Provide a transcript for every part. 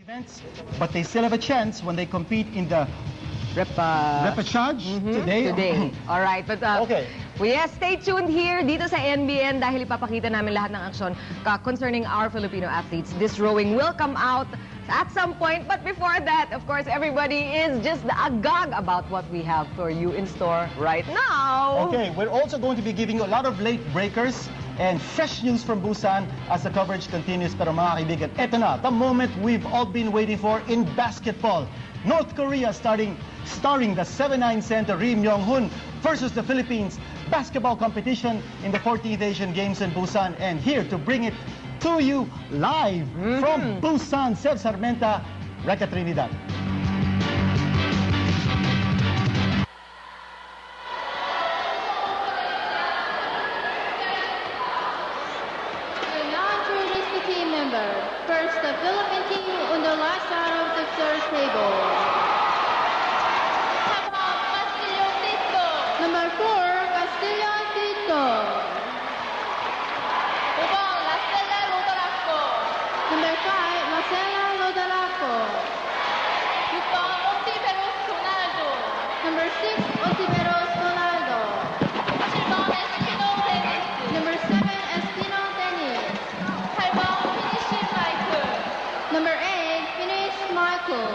events, but they still have a chance when they compete in the repechage today. All right, but okay. Yes, stay tuned here dito sa NBN dahil ipapakita namin lahat ng aksyon concerning our Filipino athletes. This rowing will come out at some point, but before that, of course, everybody is just agog about what we have for you in store right now. Okay, we're also going to be giving you a lot of late breakers and fresh news from Busan as the coverage continues. Pero mga kaibigan, eto na, the moment we've all been waiting for in basketball. North Korea starring the 7'9" center Ri Myung-hun versus the Philippines basketball competition in the 14th Asian Games in Busan. And here to bring it to you live from Busan, Sel Sarmenta, Reca Trinidad. Team member. First, the Philippine team on the last side of the third table. Number 4, Castillo Tito. Number 5, Racela Lodaraco. Number 6, Hontiveros Donaldo. Number 7, Espino Dennis. Number 8, Finish Michael.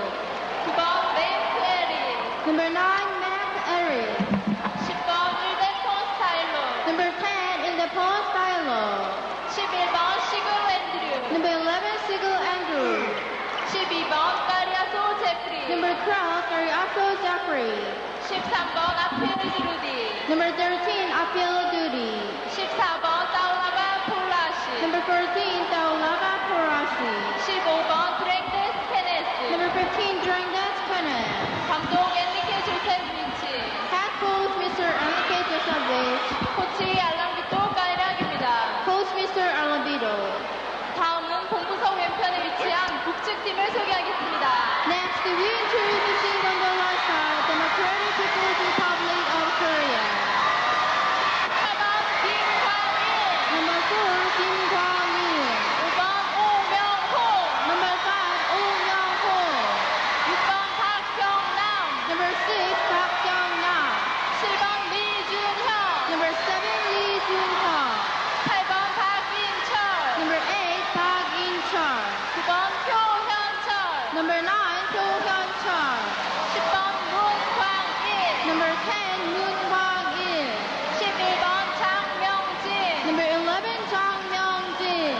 Number 9, Menk Eric. Number 10, Ildefonso. Number 11, Seigle Andrew. Number 12, Cariaso Jeffrey. Number 13, Hatfield Duty. Number 14, Taulava. Number 15, Duremdes Kenneth. Head coach, Mr. Enrique Joseph. Coach, Mr. Alabido. Next, we introducing on the left side, the Democratic People's Republic of Korea. Number 4, Kim Kwang-il. Number 5, Oh Myung-ho. Number 6, Park Kyung-nam. Number 7, Lee Jun-hyuk. Number 8, Park In-chul. Number 9, Cho Hyun-chul. Number 10, Moon Kwang-il. Number 11, Jang Myung-jin.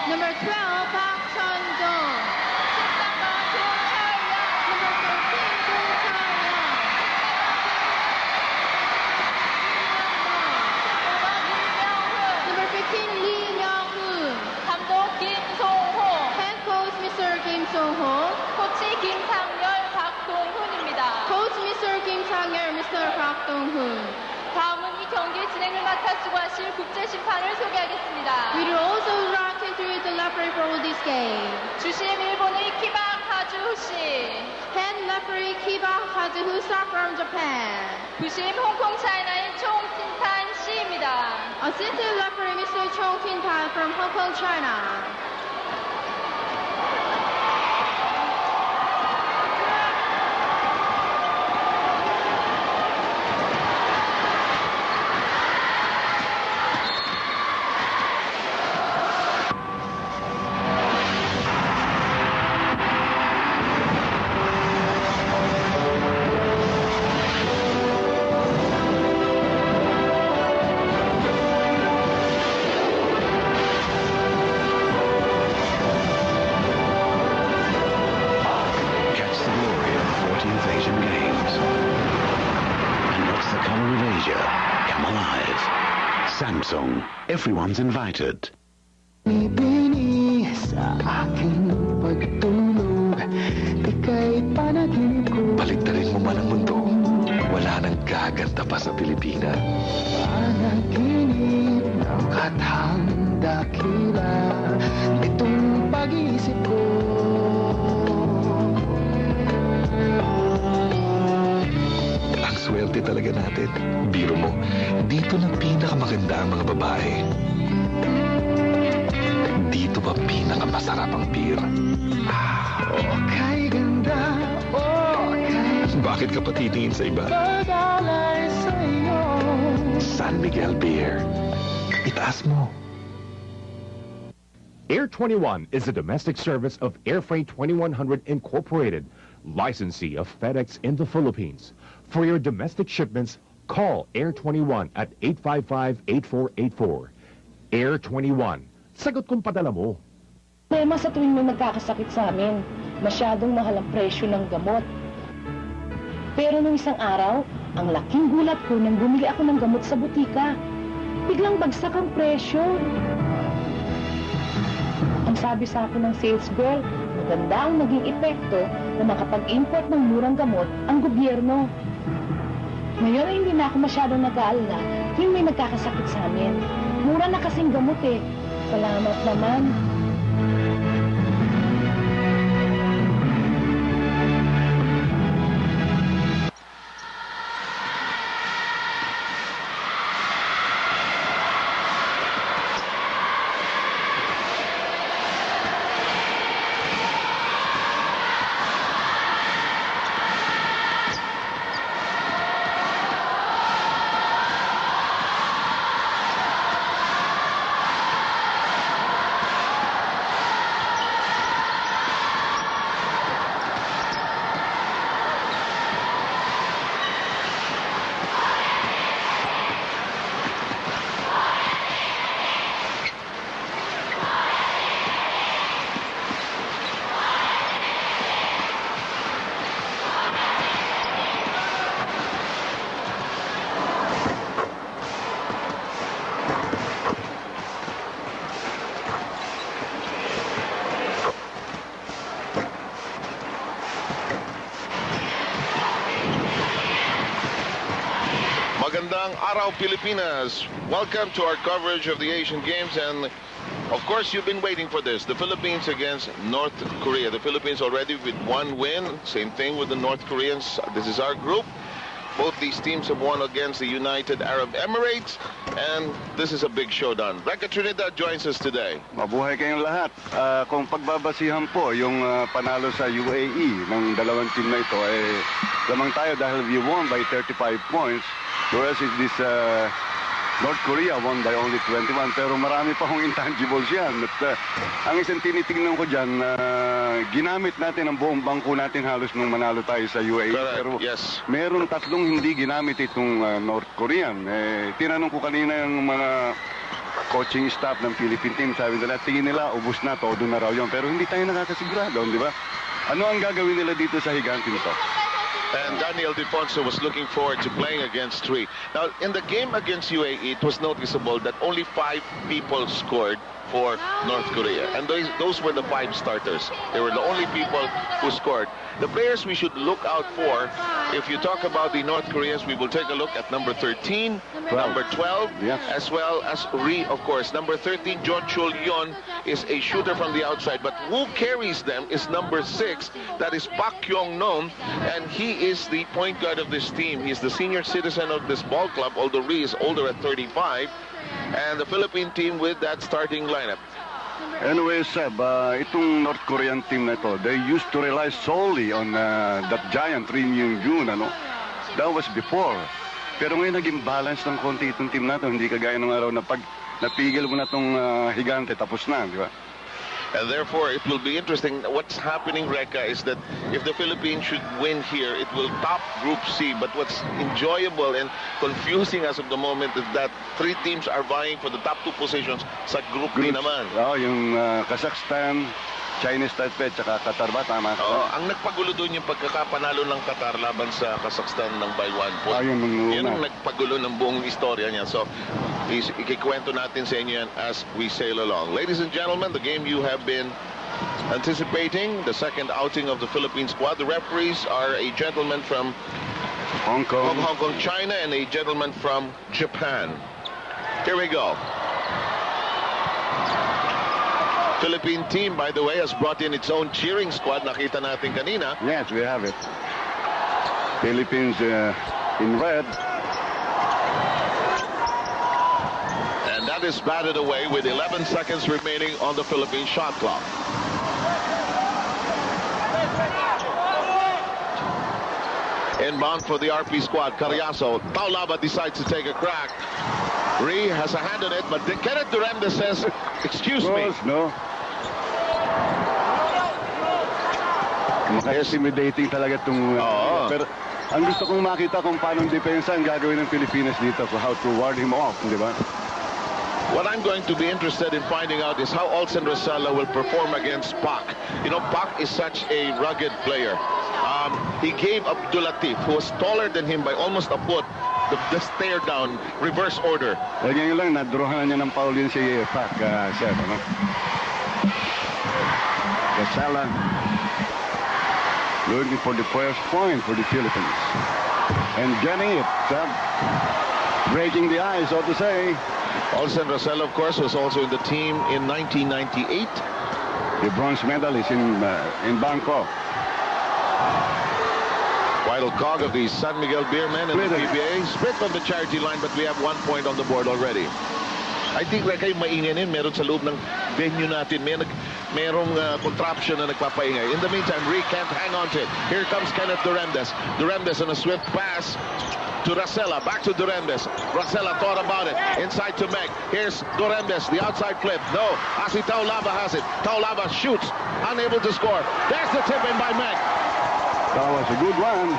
Number 12, Park Chun-jong. Number 13, Go Cha-young. Number 15, Lee Myung-hoon. Head coach, Mr. Kim Song-ho. Coach, Mr. Kim Sang-yeol, Mr. Park Dong-hoon. We will also like to introduce the referee for this game. Head referee Kiba Kazuhusa from Japan. Assistant referee Mr. Chong Tin-tai from Hong Kong, China. Samsung. Everyone's invited. Baliktarin mo man ang mundo, wala nang gaganda pa sa Pilipinas. Panaginip ng kathang dakila, itong pag-iisip ko. Ang swerte talaga natin. Biro mo, dito na pinakamaganda ang mga babae. Dito Dito ba pinakamasarap ang beer? Okay, ganda. Okay. Bakit ka pa titingin sa iba? Pag-alay sa'yo. San Miguel Beer. Itaas mo. Air 21 is a domestic service of Air Freight 2100 Incorporated, licensee of FedEx in the Philippines. For your domestic shipments, call Air 21 at 855-8484. Air 21. Sagot kong padala mo. Problema sa tuwing may nagkakasakit sa amin. Masyadong mahal ang presyo ng gamot. Pero nung isang araw, ang laking gulat ko nang bumili ako ng gamot sa butika. Biglang bagsak ang presyo. Ang sabi sa akin ng sales girl, maganda ang naging epekto na makapag-import ng murang gamot ang gobyerno. Ngayon ay hindi na ako masyadong nag-aalala tuwing may nagkakasakit sa amin. Mura na kasing gamot eh. Salamat naman. Magandang araw, Pilipinas. Welcome to our coverage of the Asian Games, and of course you've been waiting for this. The Philippines against North Korea. The Philippines already with one win. Same thing with the North Koreans. This is our group. Both these teams have won against the United Arab Emirates, and this is a big showdown. Becca Trinidad joins us today. Mabuhay kayong lahat. Kung pagbabasihan po yung panalo sa UAE ng dalawang team na ito, lamang tayo dahil we won by 35 points. Whereas this North Korea won by only 21. Pero marami pa hong intangibles yan. At ang isang tinitingnan ko dyan, ginamit natin ang buong bangko natin halos nung manalo tayo sa UAE. Correct. Pero Yes. meron tatlong hindi ginamit itong North Korean. Tinanong ko kanina yung mga coaching staff ng Philippine team. Sabi nila, tingin nila, ubus na, todo na raw yun. Pero hindi tayo nakakasigurado, di ba? Ano ang gagawin nila dito sa higantin to? And Ildefonso was looking forward to playing against three. Now, in the game against UAE, it was noticeable that only 5 people scored for North Korea. And those were the 5 starters. They were the only people who scored. The players we should look out for, if you talk about the North Koreans, we will take a look at number 13, number 12, Yes. as well as Ri, of course. Number 13, John Chul Yon, is a shooter from the outside. But who carries them is number 6, that is Pak Kyong Non, and he is the point guard of this team. He's the senior citizen of this ball club, although Ri is older at 35. And the Philippine team with that starting lineup. Anyway, Seb, itong North Korean team na ito, they used to rely solely on that giant Ri Myung-jun, ano? That was before. Pero ngayon naging balance ng konti itong team na ito. Hindi kagaya ng araw na pag napigil mo na itong higante, tapos na, di ba? And therefore, it will be interesting. What's happening, Reka, is that if the Philippines should win here, it will top Group C. But what's enjoyable and confusing as of the moment is that 3 teams are vying for the top 2 positions sa Group D naman. Yung Kazakhstan, Chinese Taipei, tsaka Qatar ba? Tama ka? Ang nagpagulo doon yung pagkakapanalo ng Qatar laban sa Kazakhstan ng by 1 point. Yun ang nagpagulo ng buong istorya niya. So, ikikwento natin sa inyo yan as we sail along. Ladies and gentlemen, the game you have been anticipating, the second outing of the Philippine squad. The referees are a gentleman from Hong Kong, China, and a gentleman from Japan. Here we go. Philippine team, by the way, has brought in its own cheering squad. Nakita natin kanina. Yes, we have it. Philippines in red. And that That is batted away with 11 seconds remaining on the Philippine shot clock. Inbound for the RP squad. Cariaso. Taulava decides to take a crack. Ree has a hand on it, but Kenneth Duremdes says, excuse me. No. Intimidating talaga itong... pero ang gusto kong makita kung paano depensa ang gagawin ng Pilipinas dito, for how to ward him off, di ba? What I'm going to be interested in finding out is how Olsen Racela will perform against Pak. You know, Pak is such a rugged player. He gave Abdul Latif, who was taller than him by almost a foot, the stare down, reverse order. Ngayon lang, nadrohan niya ng foul yun si Pak, Chef, ano? Racela looking for the first point for the Philippines. And getting it, breaking the ice, so to say. Olsen Racela, of course, was also in the team in 1998. The bronze medalist in Bangkok. Vital cog of the San Miguel Beermen and the PBA. Split on the charity line, but we have 1 point on the board already. I think like kayo mainginin, meron sa loob ng venue natin. Merong contraption na nagpapaingay. In the meantime, Rick can't hang on to it. Here comes Kenneth Duremdes. Duremdes on a swift pass to Racela. Back to Duremdes. Racela thought about it. Inside to Menk. Here's Duremdes. The outside flip. No. Asi Taulava has it. Taulava shoots. Unable to score. There's the tip in by Menk. That was a good one.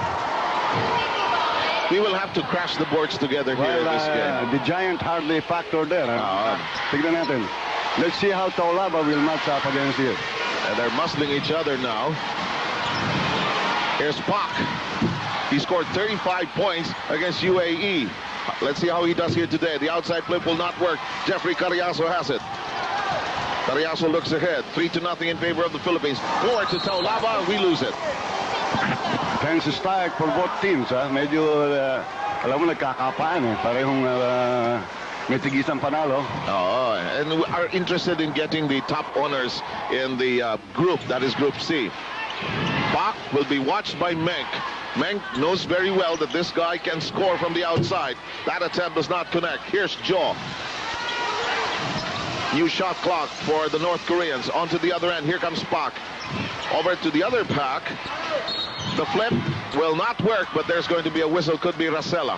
We will have to crash the boards together here in this game. The giant hardly a factor there. Tignan natin. Let's see how Taulava will match up against it. And they're muscling each other now. Here's Pak. He scored 35 points against UAE. Let's see how he does here today. The outside flip will not work. Jeffrey Cariaso has it. Cariaso looks ahead. 3-0 in favor of the Philippines. Forward to Taulava. We lose it. Tense strike for both teams. Medyo, alam mo, nagkakapaan eh. Parehong may tigisang panalo. And we are interested in getting the top honors in the group. That is Group C. Pak will be watched by Menk. Menk knows very well that this guy can score from the outside. That attempt does not connect. Here's Joe. New shot clock for the North Koreans. On to the other end. Here comes Pak. Over to the other pack. The flip will not work, but there's going to be a whistle. Could be Racela.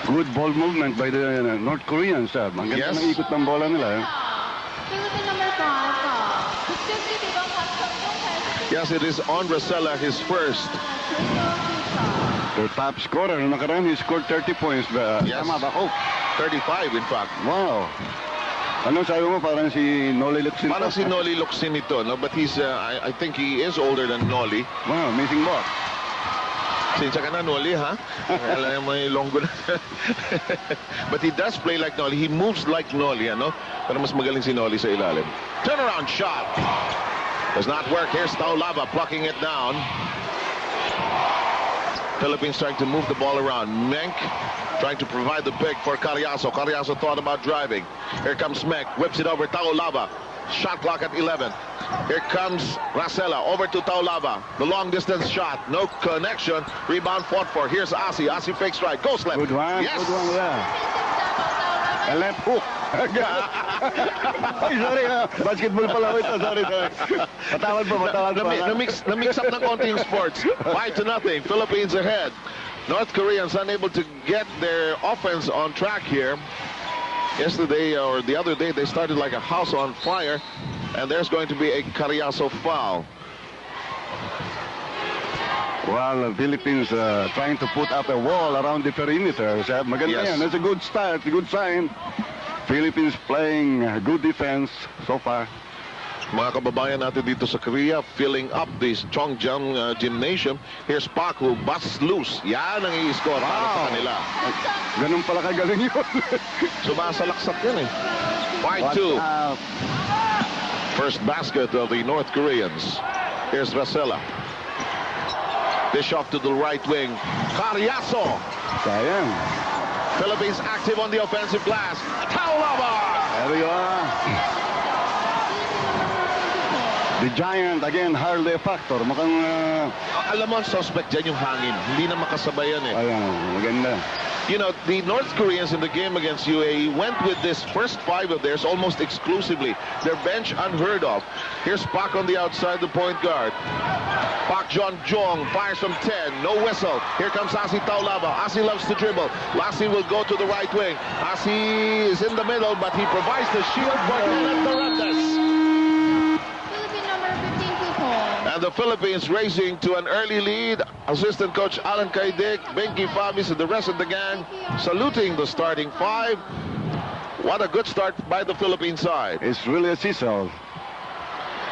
Good ball movement by the North Koreans. Maganda Yes. ng ikot ng bola nila. Philippine number 5. Yes, it is on Racela, his first. Their top scorer. Noong nakaraan, he scored 30 points. Yes. Tama ba? Oh, 35, in fact. wow. Ano sabi mo? Parang si Noli Luxin. Parang si Noli Luxin ito, no? But he's, I think he is older than Noli. Wow, amazing ball. Sinsya ka na, Noli, ha? Alam mo yung longgo na. But he does play like Noli. He moves like Noli, ano? Pero mas magaling si Noli sa ilalim. Turnaround shot. Does not work. Here's Taulava plucking it down. Philippines trying to move the ball around. Menk trying to provide the pick for Cariaso. Cariaso thought about driving. Here comes Menk. Whips it over Taulava. Shot clock at 11. Here comes Racela. Over to Taulava. The long distance shot. No connection. Rebound fought for. Here's Asi. Asi fakes right. Goes left. Good one. Yes. Good one, yeah. A left hook. Ay, sorry. Basketball pala ito. Sorry. Patawad po. Na-mix up ng konti yung sports. 5-0. Philippines ahead. North Koreans unable to get their offense on track here. Yesterday or the other day, they started like a house on fire. And there's going to be a Cariaso foul. Well, the Philippines trying to put up a wall around the perimeter. Maganda Yes. yan. That's a good start, a good sign. Philippines playing good defense so far. Mga kababayan natin dito sa Korea filling up this Chongjang gymnasium. Here's Pak who busts loose. Yan ang i-score para sa kanila. Ganun pala kagaling yun. Sumasalaksak yan eh. 5-2. First basket of the North Koreans. Here's Racela. Dish off to the right wing. Cariaso. Sayang. Philippines active on the offensive glass. Taulava. There we are. The giant, again, hardly a factor. Mukhang... Alam mo, suspect dyan yung hangin. Hindi na makasabay yan eh. Ayan, maganda. You know, the North Koreans in the game against UAE went with this first 5 of theirs almost exclusively. Their bench unheard of. Here's Pak on the outside, the point guard. Pak Jong fires from 10, no whistle. Here comes Asi Taulava. Asi loves to dribble. Asi will go to the right wing. Asi is in the middle, but he provides the shield for Kenneth Duremdes. Philippine number 15, 2 points. And the Philippines racing to an early lead. Assistant coach Alan Kaidik, Benki Fabis, and the rest of the gang saluting the starting 5. What a good start by the Philippine side. It's really a seesaw.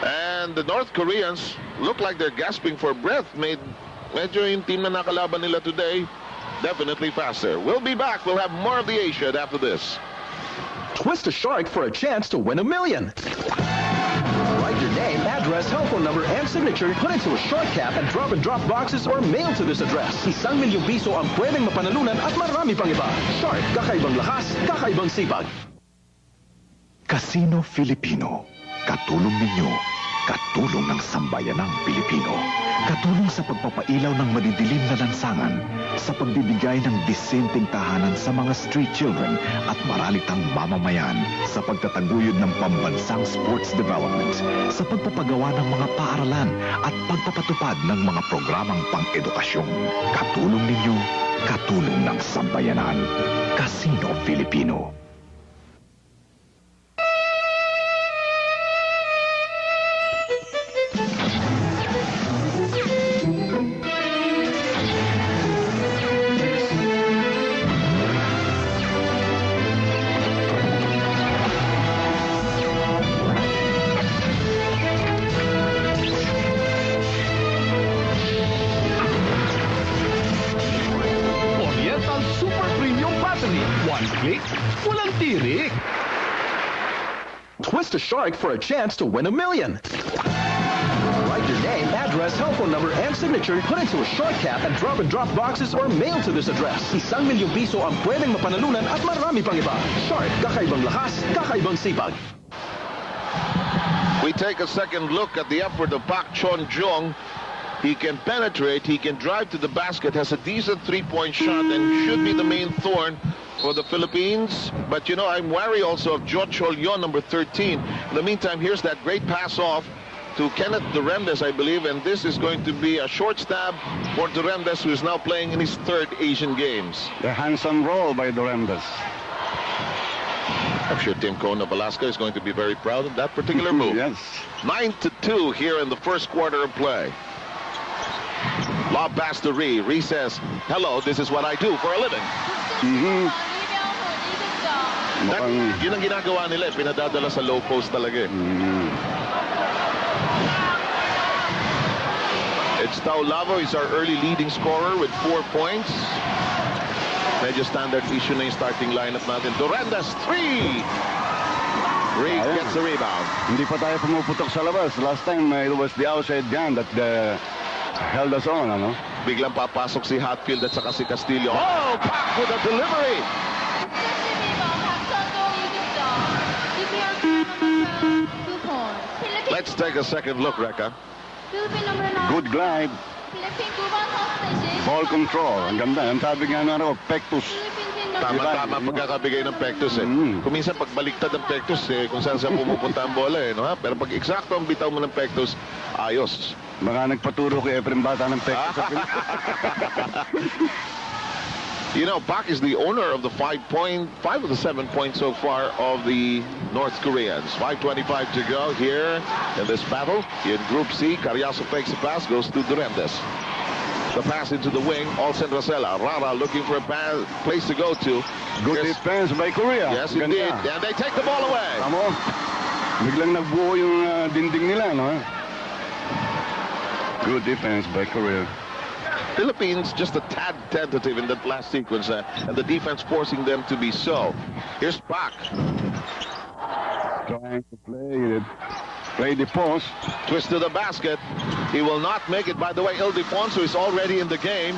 And the North Koreans look like they're gasping for breath. Medyo yung team na nakalaban nila today, definitely faster. We'll be back. We'll have more of the Asian after this. Twist a shark for a chance to win $1 million. Write your name, address, telephone number, and signature, put into a shark cap, and drop boxes or mail to this address. ₱1 milyong ang pwedeng mapanalunan at marami pang iba. Shark, kakaibang lakas, kakaibang sipag. Casino Filipino. Katulong ninyo. Katulong ng sambayanang Pilipino. Katulong sa pagpapailaw ng madidilim na lansangan. Sa pagbibigay ng disenteng tahanan sa mga street children at maralitang mamamayan. Sa pagtataguyod ng pambansang sports development. Sa pagpapagawa ng mga paaralan at pagpapatupad ng mga programang pang-edukasyon. Katulong ninyo. Katulong ng sambayanan. Casino Filipino. Twist a shark for a chance to win $1 million. Write your name, address, telephone number, and signature, put into a shark cap, and drop boxes or mail to this address. ₱1 milyong ang pwedeng mapanalunan at marami pang iba. Shark, kakaibang lakas, kakaibang sipag. We take a second look at the effort of Pak Jong. He can penetrate, he can drive to the basket, has a decent three-point shot, and should be the main thorn for the Philippines. But, you know, I'm wary also of George Holyon, number 13. In the meantime, here's that great pass off to Kenneth Duremdes, I believe, and this is going to be a short stab for Duremdes, who is now playing in his 3rd Asian Games. The handsome roll by Duremdes. I'm sure Tim Cohn of Alaska is going to be very proud of that particular move. Yes. 9-2 here in the first quarter of play. Lob pass to Ree. Ree says, hello, this is what I do for a living. Yun ang ginagawa nila, pinadadala sa low post talaga. It's Taulava, he's our early leading scorer with 4 points. Medyo standard issue na yung starting lineup natin. Duremdes, 3! Ree gets the rebound. Hindi pa tayo pumuputok sa labas. Last time, it was the outside gun that held us on, ano? Biglang papasok si Hatfield at saka si Castillo. Oh, Pak with a delivery! Let's take a second look, Reka. Good glide. Ball control. Ang ganda. Ang sabi nga na raw, pectus. Tama-tama pagkakabigay ng pectus eh. Kung minsan pagbaliktad ng pectus eh, kung saan saan pumupunta ang bola eh. No, ha? Pero pag eksakto ang bitaw mo ng pectus, ayos. Baka nagpaturo kay Efrem Bata ng pectus sa You know, Pak is the owner of the 5 of the 7 points so far of the North Koreans. 5:25 to go here in this battle. In Group C, Cariaso fakes the pass, goes to Duremdes. The pass into the wing, Olsen Racela. Rara looking for a place to go to. Good defense by Korea. Yes, indeed. And they take the ball away. Tamo. Biglang nagbuo yung dinding nila, no? Good defense by Korea. Philippines just a tad tentative in that last sequence, and the defense forcing them to be so. Here's Pak. Trying to play the post. Twist to the basket. He will not make it. By the way, Ildefonso is already in the game.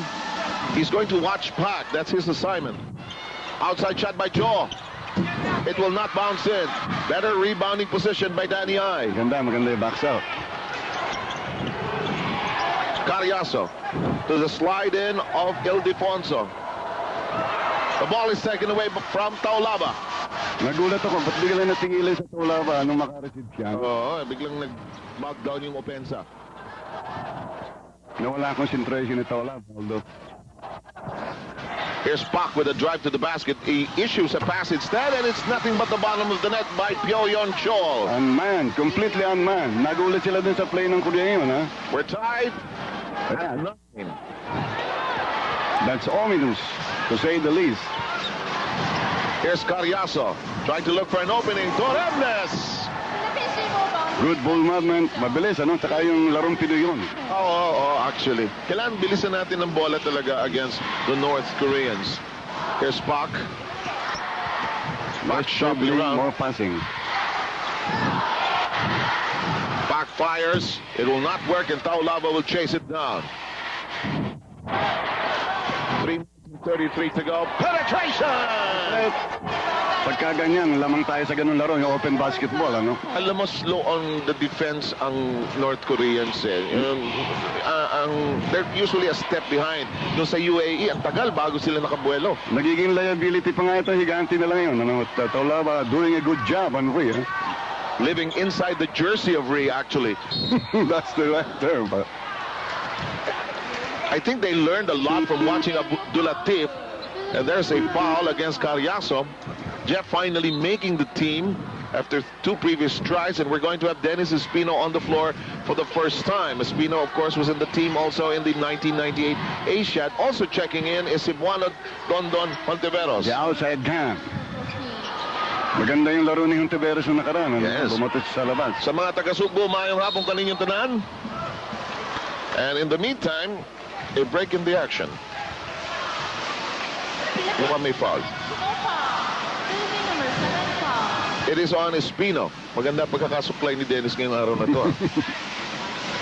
He's going to watch Pak. That's his assignment. Outside shot by Joe. It will not bounce in. Better rebounding position by Danny I. Maganda yung backs out. Cariaso to the slide in of Ildefonso. The ball is taken away from Taulava. Nagulat ako, ba't biglang natingilan sa Taulava nung makareceive siya? Oo, biglang nag-back down yung opensa. Nawala concentration ni Taulava, although. Here's Pak with a drive to the basket. He issues a pass instead, and it's nothing but the bottom of the net by Pyo-Yon Chol. Unmanned, completely unmanned. Nagulat sila dun sa play ng Korea yun, ha? We're tied at 9. That's ominous, to say the least. Here's Cariaso, trying to look for an opening. Duremdes! Good ball movement, mabilis, ano? Tsaka yung larong Pinoy yun. Oo, actually. Kailangan bilisan natin ng bola talaga against the North Koreans. Here's Pak. Pak sharply around. More passing. Pak fires. It will not work, and Taulava will chase it down. 3:33 to go. Penetration! Pagka ganyan, lamang tayo sa ganun laro, yung open basketball, ano? Alam mo, slow on the defense ang North Koreans, eh. They're usually a step behind. Doon sa UAE, ang tagal bago sila nakabuelo. Nagiging liability pa nga ito, higanti na lang yun. Ano? Taulava doing a good job on Rhea. Living inside the jersey of Rhea, actually. That's the right term, but I think they learned a lot from watching Abdulatif. And there's a foul against Cariaso. Jeff finally making the team after 2 previous tries, and we're going to have Dennis Espino on the floor for the first time. Espino, of course, was in the team also in the 1998 Asiad. Also checking in is Cebuano Dondon Hontiveros. The outside camp. Maganda yung laro ni Hontiveros yung nakaraan. Yes. Bumatot sa labas. Sa mga taga-Sugbo, mayong hapong kaninyong tanan. And in the meantime, a break in the action. Mukhang may foul. It is on Espino. Maganda pagkakasuklay ni Dennis ngayong araw na to.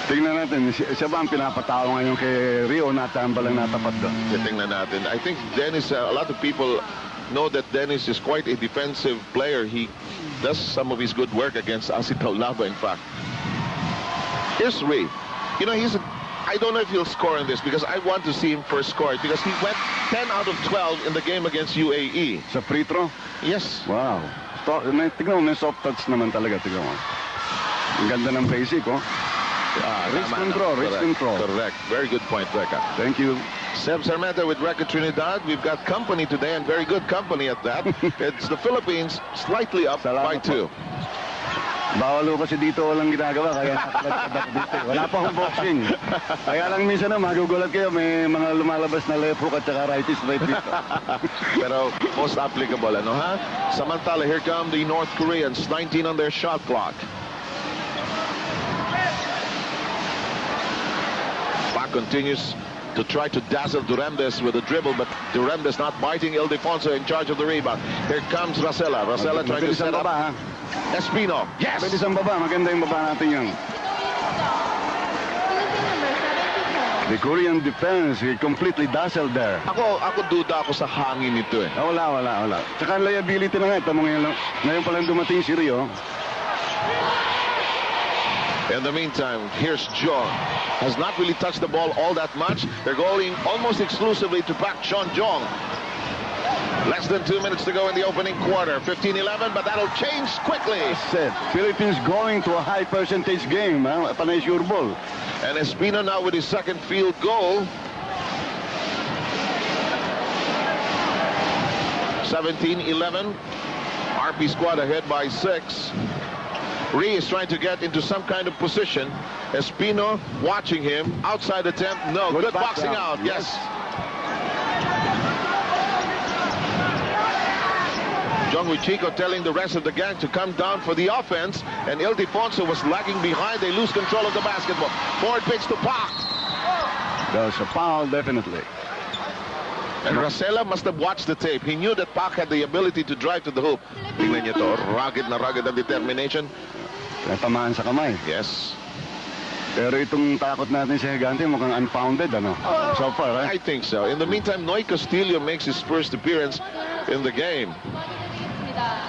Tingnan natin, siya ba ang pinapatao ngayon kay Rio na tambalang natapat doon? Tingnan natin. I think Dennis, a lot of people know that Dennis is quite a defensive player. He does some of his good work against Asi Taulava, in fact. Here's Ray. You know, I don't know if he'll score in this because I want to see him first score it because he went 10 out of 12 in the game against UAE. Sa free throw? Yes. Wow. Tignan mo, may soft touch naman talaga. Tignan mo. Ang ganda ng basic, oh. Wrist control. Correct. Very good point, Becca. Thank you. Seb Sarmenta with Record Trinidad. We've got company today, and very good company at that. It's the Philippines slightly up by 2. Bawal ko kasi dito walang ginagawa, kaya nakaklat dito. Wala pa akong boxing. Kaya lang minsan na magugulat kayo, may mga lumalabas na left hook at saka righties right dito. Pero most applicable, ano ha? Samantala, here come the North Koreans, 19 on their shot clock. Pak continues to try to dazzle Duremdes with a dribble, but Duremdes not biting. Ildefonso in charge of the rebound. Here comes Racela. Racela trying to set up. Espino. Yes! Pwede isang baba. Maganda yung baba natin yun. The Korean defense, he completely dazzled there. Ako duda ako sa hangin nito eh. Wala. Tsaka liability na nga. Tamo ngayon palang dumating si Rio. In the meantime, here's Jong. Has not really touched the ball all that much. They're going almost exclusively to Pak Chon Jong. Less than 2 minutes to go in the opening quarter. 15-11, but that'll change quickly. Philippines going to a high percentage game. Panay sure ball. And Espino now with his second field goal. 17-11. RP squad ahead by 6. Ree is trying to get into some kind of position. Espino watching him. Outside attempt. No. Good boxing out. Yes. John Wichico telling the rest of the gang to come down for the offense. And Ildefonso was lagging behind. They lose control of the basketball. Forward pitch to Pak. There's a foul, definitely. And Racela must have watched the tape. He knew that Pak had the ability to drive to the hoop. Tingnan niyo to. Rugged ang determination. Kaya tamaan sa kamay. Yes. Pero itong takot natin sa Higante mukhang unfounded, ano? So far, right? I think so. In the meantime, Noy Castillo makes his first appearance in the game.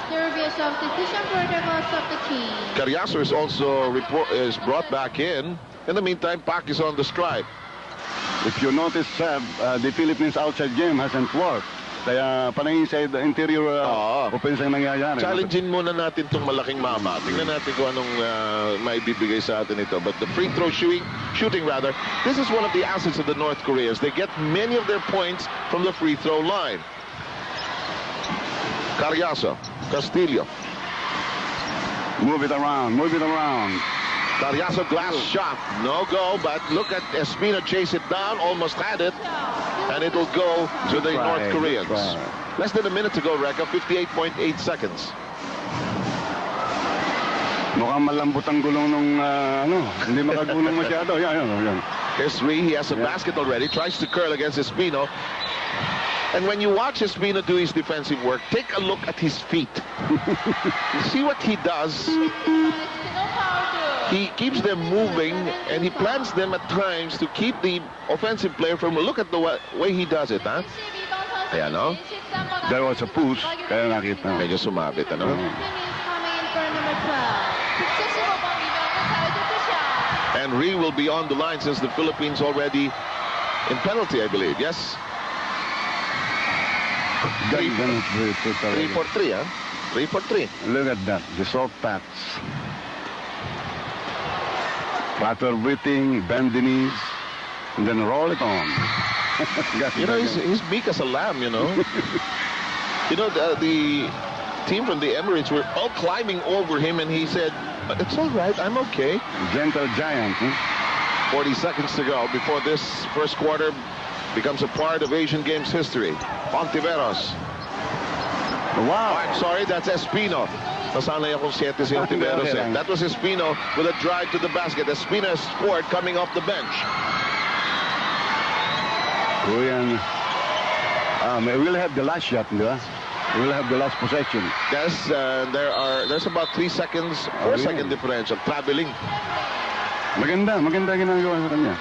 There will be a substitution protocols of the team. Cariaso is also brought back in. In the meantime, Pak is on the stripe. If you notice, Seb, the Philippines outside game hasn't worked. Kaya panay sa interior offense ang nangyayari. Challengein muna natin itong malaking mama. Tingnan natin kung anong maibibigay sa atin ito. But the free throw shooting rather, this is one of the assets of the North Koreans. They get many of their points from the free throw line. Cariaso, Castillo. Move it around, move it around. Cariaso glass shot, no go, but look at Espino chase it down, almost had it, and it'll go to the North Koreans. Less than a minute to go, Reka, 58.8 seconds. Mukhang malambot ang gulong nung, hindi makagulong masyado. Yan. Here's Ree, he has a basket already, tries to curl against Espino. And when you watch Espino do his defensive work, take a look at his feet. You see what he does? He keeps them moving, and he plants them at times to keep the offensive player from... Look at the way he does it, huh? Ayan, no? There was a push, kaya nakita. Medyo sumabit, ano? And Ree will be on the line since the Philippines already in penalty, I believe. Yes? 3 for 3, huh? 3 for 3. Look at that, the soft pass. Lateral breathing, bend the knees, and then roll it on. You know, he's meek as a lamb, you know. You know, the team from the Emirates were all climbing over him, and he said, it's all right, I'm okay. Gentle giant. 40 seconds to go before this first quarter becomes a part of Asian Games history. Hontiveros. Wow. Oh, I'm sorry, that's Espino. Nasanay akong 7 si Hontiveros. That was Espino with a drive to the basket. Espino has scored coming off the bench. Korean. We'll have the last shot, di ba? We'll have the last possession. Yes, there's about 3 seconds, 4-second differential traveling. Maganda ginagawa sa kanya.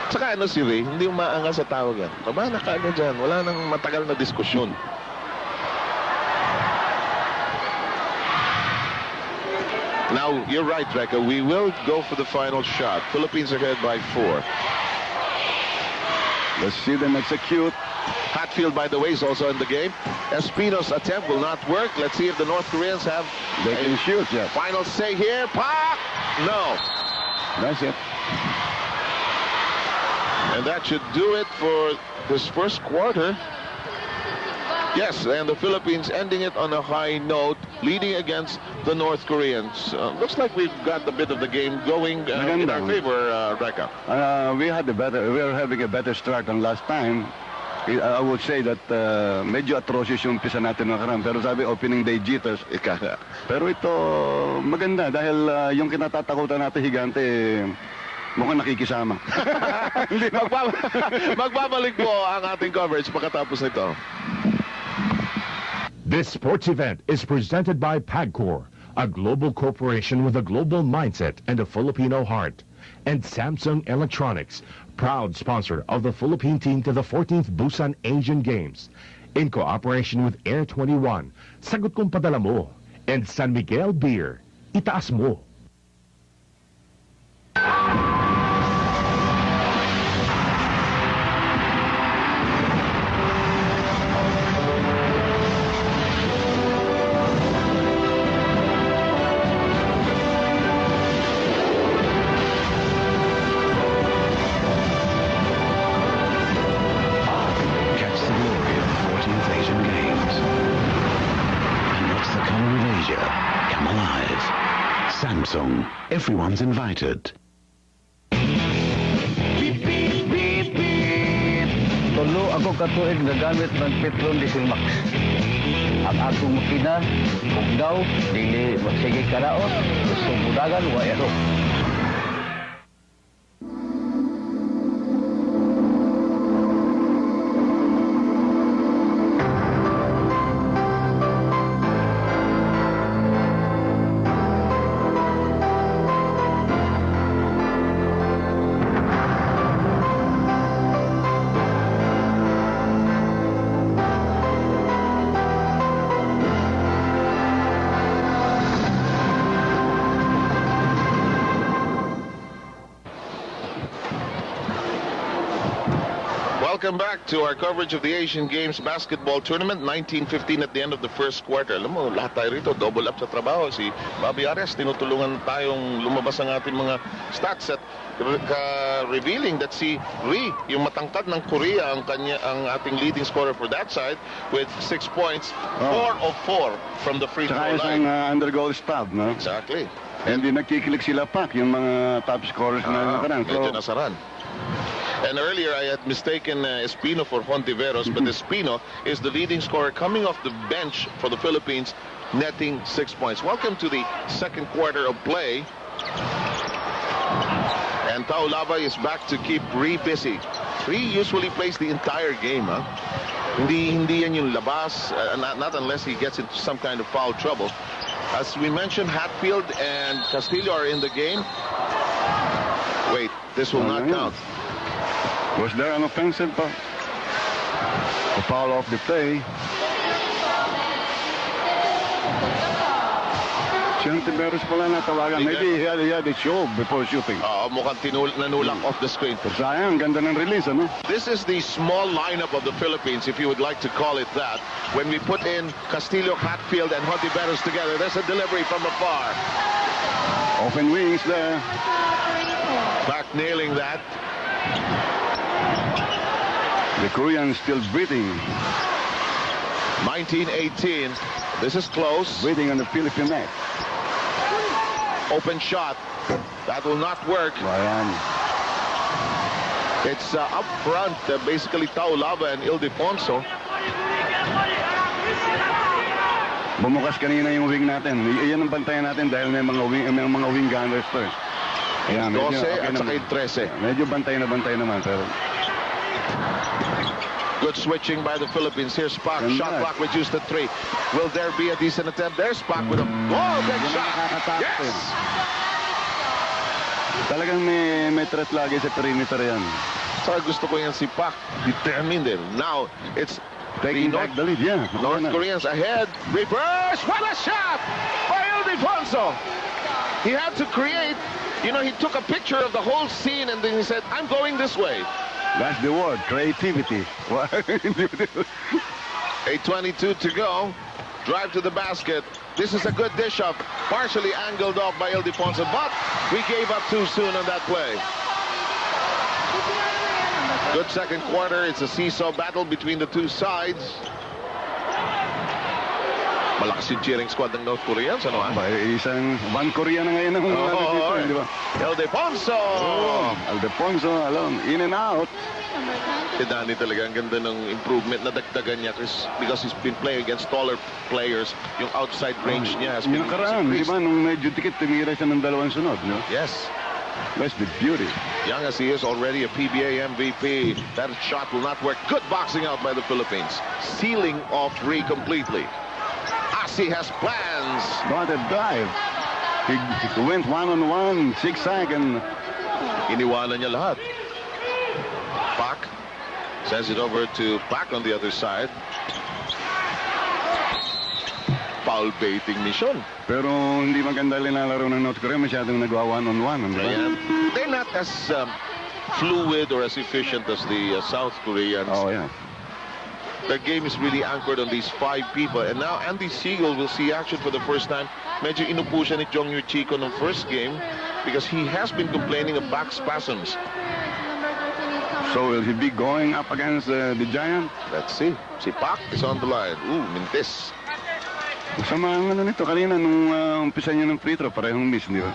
Saka ano si Ray, hindi umaangal sa tawag yan. Baba na ka dyan, wala nang matagal na diskusyon. Now, you're right, Reka. We will go for the final shot. Philippines are ahead by 4. Let's see them execute. Hatfield, by the way, is also in the game. Espino's attempt will not work. Let's see if the North Koreans have They can shoot, yes. Final say here. Pop! No. That's it. And that should do it for this first quarter. Yes, and the Philippines ending it on a high note, leading against the North Koreans. Looks like we've got a bit of the game going in our favor, Reka. We were having a better start than last time. I would say that medyo atrocious yung umpisa natin nakaraan. Pero sabi, opening day jitters. Pero ito, maganda dahil yung kinatatakutan natin higante, mukhang nakikisama. Magbabalik po ang ating coverage pagkatapos nito. This sports event is presented by PAGCOR, a global corporation with a global mindset and a Filipino heart, and Samsung Electronics, proud sponsor of the Philippine team to the 14th Busan Asian Games, in cooperation with Air 21, Sagot Kong Padala Mo, and San Miguel Beer, Itaas Mo. Samsung. Everyone's invited. Beep, beep, beep, beep. Tulo ako katuig nagamit ng Petron Diesel Max. Ang akong makina, kung daw, dili magsige karaot, gusto mudagan, wayaro. Welcome back to our coverage of the Asian Games Basketball Tournament. 19:15 at the end of the first quarter. Alam mo, lahat tayo rito, double up sa trabaho. Si Bobby Arias, tinutulungan tayong lumabas ang ating mga stats at revealing that si Ri, yung matangkad ng Korea, ang ating leading scorer for that side with 6 points, 4 of 4 from the free throw line. Tsaka isang undergoal stop, no? Exactly. Hindi nagkikilig sila pak, yung mga top scorers na nakaraan. Medyo nasaran. And earlier I had mistaken Espino for Hontiveros, but Espino is the leading scorer coming off the bench for the Philippines, netting 6 points. Welcome to the second quarter of play. And Taulava is back to keep Ri busy. Ri usually plays the entire game, huh? Hindi yan yung labas, not unless he gets into some kind of foul trouble. As we mentioned, Hatfield and Castillo are in the game. Wait, this will not count. Was there an offensive a foul off the play? Si Hontiveros pala natawagan. Maybe he had a show before shooting. Mukhang nanulak off the screen. Sayang, ganda ng release, ano? This is the small lineup of the Philippines, if you would like to call it that. When we put in Castillo, Hatfield, and Hontiveros together, there's a delivery from afar. Open wings there. Back nailing that. The Koreans still breathing. 19-18. This is close. Breathing on the Philippine net. Open shot. That will not work. Ayan. It's up front, basically Taulava and Ildefonso. Bumukas kanina yung wing natin. Iyan ang bantayan natin dahil may mga wing gunners to. Ayan, 12 at saka 13. Medyo bantay naman. Pero good switching by the Philippines. Here's Pak. Shot clock reduced to 3. Will there be a decent attempt? There's Pak with a big shot. Yes! Talagang may threat lagi sa perimeter yan. So gusto ko yan si Pak. Determined din. Now, it's taking back the lead. Yeah. North Koreans ahead. Reverse. What a shot by Ildefonso. He had to create. You know, he took a picture of the whole scene and then he said, I'm going this way. That's the word, creativity. 8:22 to go. Drive to the basket. This is a good dish up. Partially angled off by Ildefonso, but we gave up too soon on that play. Good second quarter. It's a seesaw battle between the two sides. Malakas yung cheering squad ng North Koreans, ano ha? Isang One Korea na ngayon ang di ba? Ildefonso! Ildefonso, alam, in and out. Si Danny talaga, ang ganda ng improvement na dagdagan niya because he's been playing against taller players. Yung outside range niya has been nakaraan, di ba? Nung medyo tikit, tumira siya ng dalawang sunod, no? Yes. That's the beauty. Young as he is, already a PBA MVP. That shot will not work. Good boxing out by the Philippines. Sealing off Ri completely. Asi has plans. Got a dive. He went one-on-one, zigzag, and iniwanan niya lahat. Pak sends it over to Pak on the other side. Foul baiting mission. Pero hindi maganda linalaro ng North Korea. Masyadong nagwa one-on-one. They're not as fluid or as efficient as the South Koreans. Oh, yeah. Their game is really anchored on these 5 people. And now Andy Seigle will see action for the first time. Medyo inupo siya ni Jongyu Chico ng first game because he has been complaining of back spasms. So will he be going up against the Giant? Let's see. Si Pak is on the line. Mintis. Masama ang ano nito. Kanina nung umpisa niya ng free throw, parehong miss, di ba?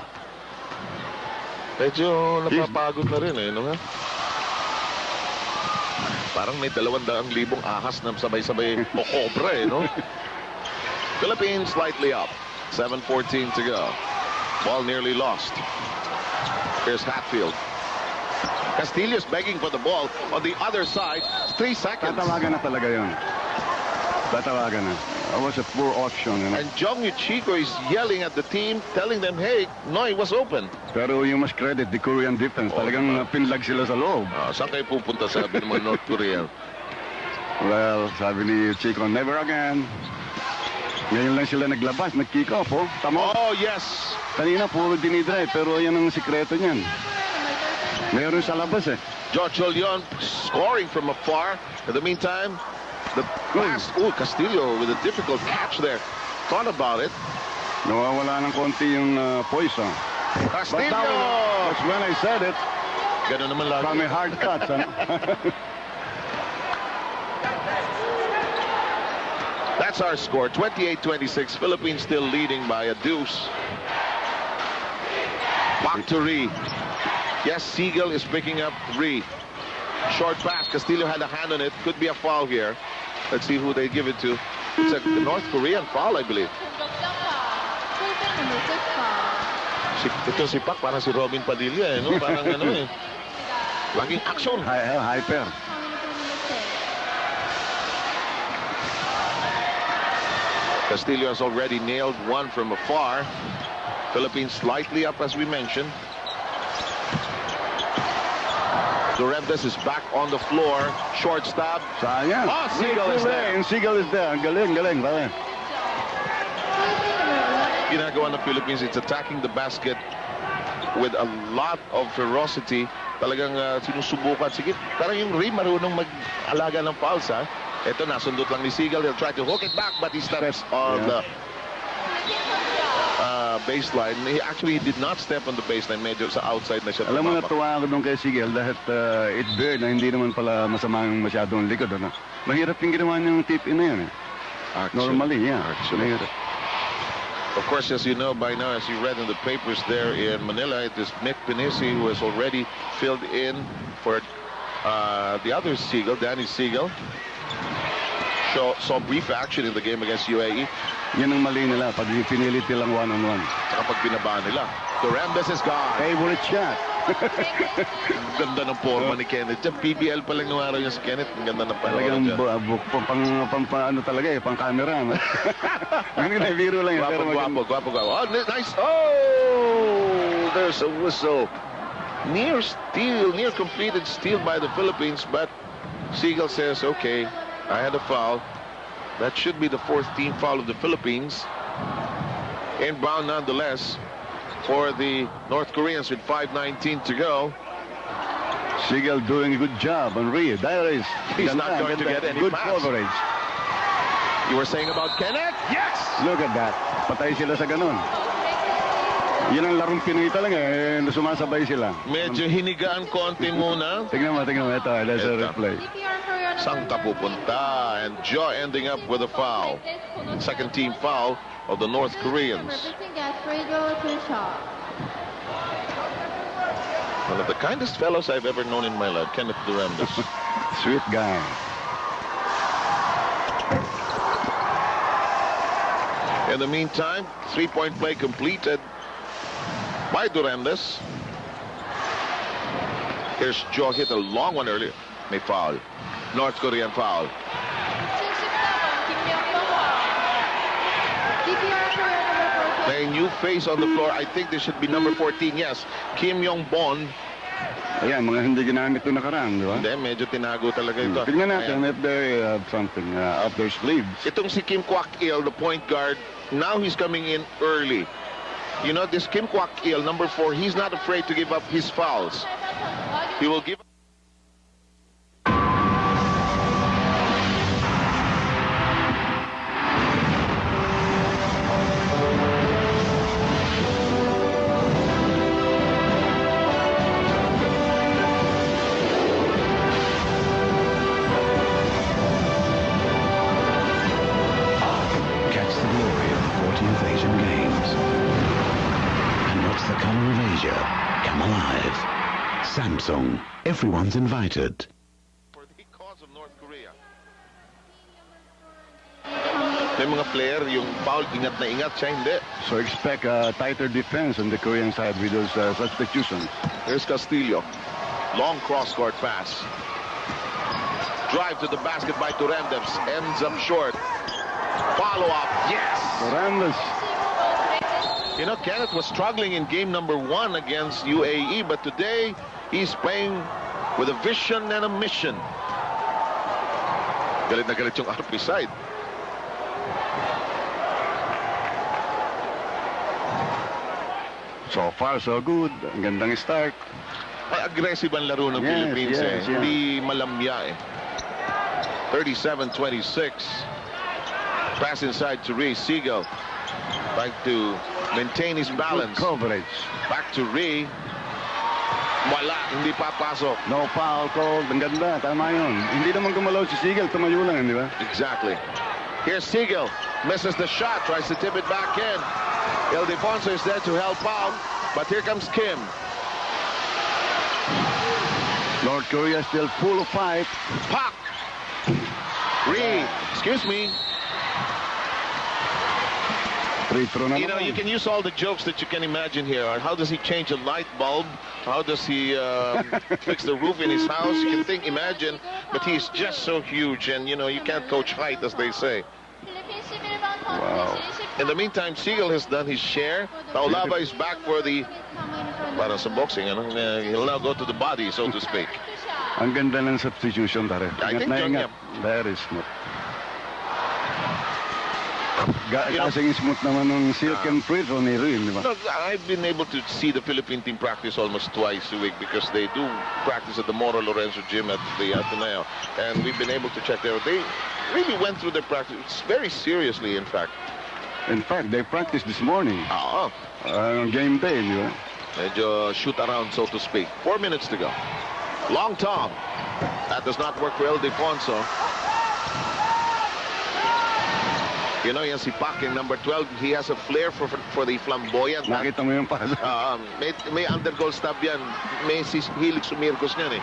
Medyo napapagod na rin no nga? Parang may 200,000 ahas na sabay-sabay okobra no? Philippines slightly up. 7:14 to go. Ball nearly lost. Here's Hatfield. Castillo's begging for the ball on the other side. 3 seconds. Tatawagan na talaga yun. Tatawagan na. That was a poor option. And Jongyu Chico is yelling at the team, telling them, hey, Noy was open. Pero you must credit the Korean defense. Talagang pinlag sila sa loob. Saan kayo pupunta, sabi ng mga North Korean? Well, sabi ni Chico, never again. Ngayon lang sila naglabas, nag-kick off, oh. Tama? Oh, yes. Kanina puro dinidrive, pero yan ang sikreto niyan. Meron sa labas, eh. Jojo Leon scoring from afar. In the meantime, the pass. Oh, Castillo with a difficult catch there. Thought about it. Nawawala ng konti yung poise. Castillo! That's when I said it. Ganun naman lagi. From a hard cut. That's our score. 28-26. Philippines still leading by a deuce. Back to Ree. Yes, Seigle is picking up Ree. Short pass. Castillo had a hand on it. Could be a foul here. Let's see who they give it to. It's a North Korean foul, I believe. Ito si Pak, parang si Robin Padilla, no? Parang ano eh. Laging action. Hyper. Castillo has already nailed one from afar. Philippines slightly up, as we mentioned. Duremdes is back on the floor. Short stab. Sayang. Oh, Seigle is there. Seigle is there. Galing. Ginagawa ng Philippines, it's attacking the basket with a lot of ferocity. Talagang sinusubukan. Sige, parang yung Ree marunong mag-alaga ng fouls, ha? Ito, nasundot lang ni Seigle. He'll try to hook it back, but he steps on the baseline. He actually did not step on the baseline. Medyo sa outside na siya. Alam mo, natuwa ako doon kay Seigle dahil it beard na hindi naman pala masamang masyadong likod. Ano? Mahirap yung ginawa niyang tip-in na yan. Eh. Normally, yeah. Actually. Of course, as you know by now, as you read in the papers there in Manila, it is Mick Pennisi who has already filled in for the other Seigle, Danny Seigle. Saw brief action in the game against UAE. Yan ang mali nila pag pinilit nilang one-on-one. Kapag binaba nila. Duremdes is gone. Favorite shot. Ganda ng forma ni Kenneth. PBL pa lang nung araw niya si Kenneth. Ang ganda ng panahon niya. Talagang ano talaga eh, pang camera. Hindi na, biro lang yan. Guwapo. Oh, nice. Oh, there's a whistle. Near completed steal by the Philippines, but Seigle says, okay, I had a foul. That should be the fourth team foul of the Philippines. Inbound nonetheless for the North Koreans with 5:19 to go. Seigle doing a good job on Ree. He's not going to get any good pass. coverage. You were saying about Kenneth? Yes! Look at that. Patay sila sa ganun. Yan ang larong Pinoy talaga eh. Sumasabay sila. Medyo hinigaan konti muna. Tingnan mo. Ito. That's a replay. Saan ka pupunta? And Joe ending up with a foul. Second team foul of the North Koreans. One of the kindest fellows I've ever known in my life, Kenneth Duremdes. Sweet guy. In the meantime, three-point play completed by Duremdes. Here's Joe, hit a long one earlier. May foul. North Korean foul. A new face on the floor. I think this should be number 14. Yes, Kim Yong-bon. Ayan, mga hindi ginamit ito nakaraan, di ba? Hindi, medyo tinago talaga ito. Tingnan natin if they have something up their sleeves. Itong si Kim Kwak-il, the point guard, now he's coming in early. You know, this Kim Kwak-il, number 4, he's not afraid to give up his fouls. He will give Samsung. Everyone's invited. For the cause of North Korea. May mga player, yung foul, ingat na ingat siya, hindi. So expect a tighter defense on the Korean side with those substitutions. Here's Castillo. Long cross-court pass. Drive to the basket by Duremdes. Ends up short. Follow-up. Yes! Duremdes. You know, Kenneth was struggling in game number 1 against UAE, but today he's playing with a vision and a mission. Galit na galit yung RP side. So far, so good. Ang gandang start. Aggressive ang laro ng Philippines. Hindi malamya eh. 37-26. Pass inside to Ree. Seigle trying to maintain his balance. Good coverage. Back to Ree. Wala, hindi papasok. No foul call. Ang ganda, tama yun. Hindi naman gumalaw si Seigle, tumayo lang, di ba? Exactly. Here's Seigle. Misses the shot, tries to tip it back in. Ildefonso is there to help out, but here comes Kim. North Korea still full of fight. Pop! Ree, excuse me. You know, you can use all the jokes that you can imagine here. How does he change a light bulb? How does he fix the roof in his house? You can think, imagine, but he's just so huge, and you know, you can't coach height, as they say. Wow. In the meantime, Seigle has done his share. Taulava is back for the, para sa boxing, he'll now go to the body, so to speak. Ang ganda ng substitution, pare. I think Very smooth. Kasing smooth naman ng silk and free throw ni Ruin, di ba? Look, I've been able to see the Philippine team practice almost twice a week because they do practice at the Moro Lorenzo gym at the Ateneo. And we've been able to check there. They really went through their practice very seriously, in fact. In fact, they practiced this morning. Game day, di ba? Medyo shoot around, so to speak. 4 minutes to go. Long Tom. That does not work for Ildefonso. You know, yan si Pak, yung number 12, he has a flair for the flamboyant. Nakita mo yung pass. May undergoal stab yan. May hilig sumirkos niyan eh.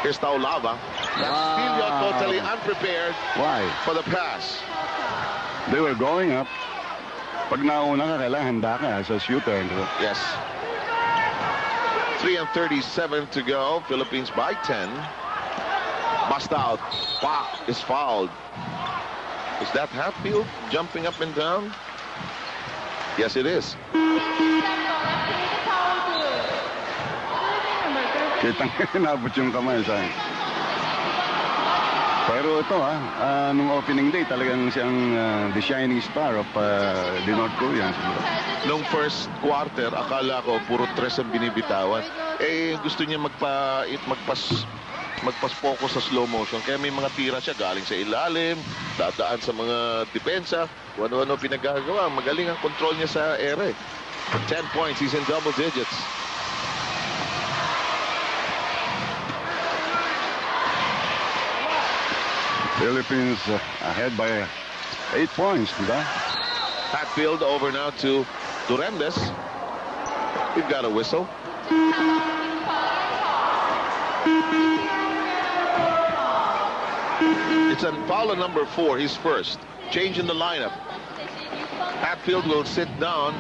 Here's Taulava. Castillo totally unprepared. Why? For the pass. They were going up. Pag nauna ka, kailangan handa ka as a shooter. Yes. 3:37 to go. Philippines by 10. Bust out. Pak is fouled. Is that Hatfield jumping up and down? Yes, it is. Kitang inabot yung kamay sa akin. Pero ito nung opening day talagang siyang the shining star of the North Koreans. Nung first quarter, akala ko puro tres ang binibitawan. Eh, gusto niya magpas-focus sa slow motion. Kaya may mga tira siya galing sa ilalim, dadaan sa mga depensa, ano-ano pinagagawa. Magaling ang control niya sa ere. 10 points, he's in double digits. Philippines ahead by 8 points, diba? Hatfield over now to Duremdes. We've got a whistle. It's on foul number 4, he's first. Change in the lineup. Hatfield will sit down.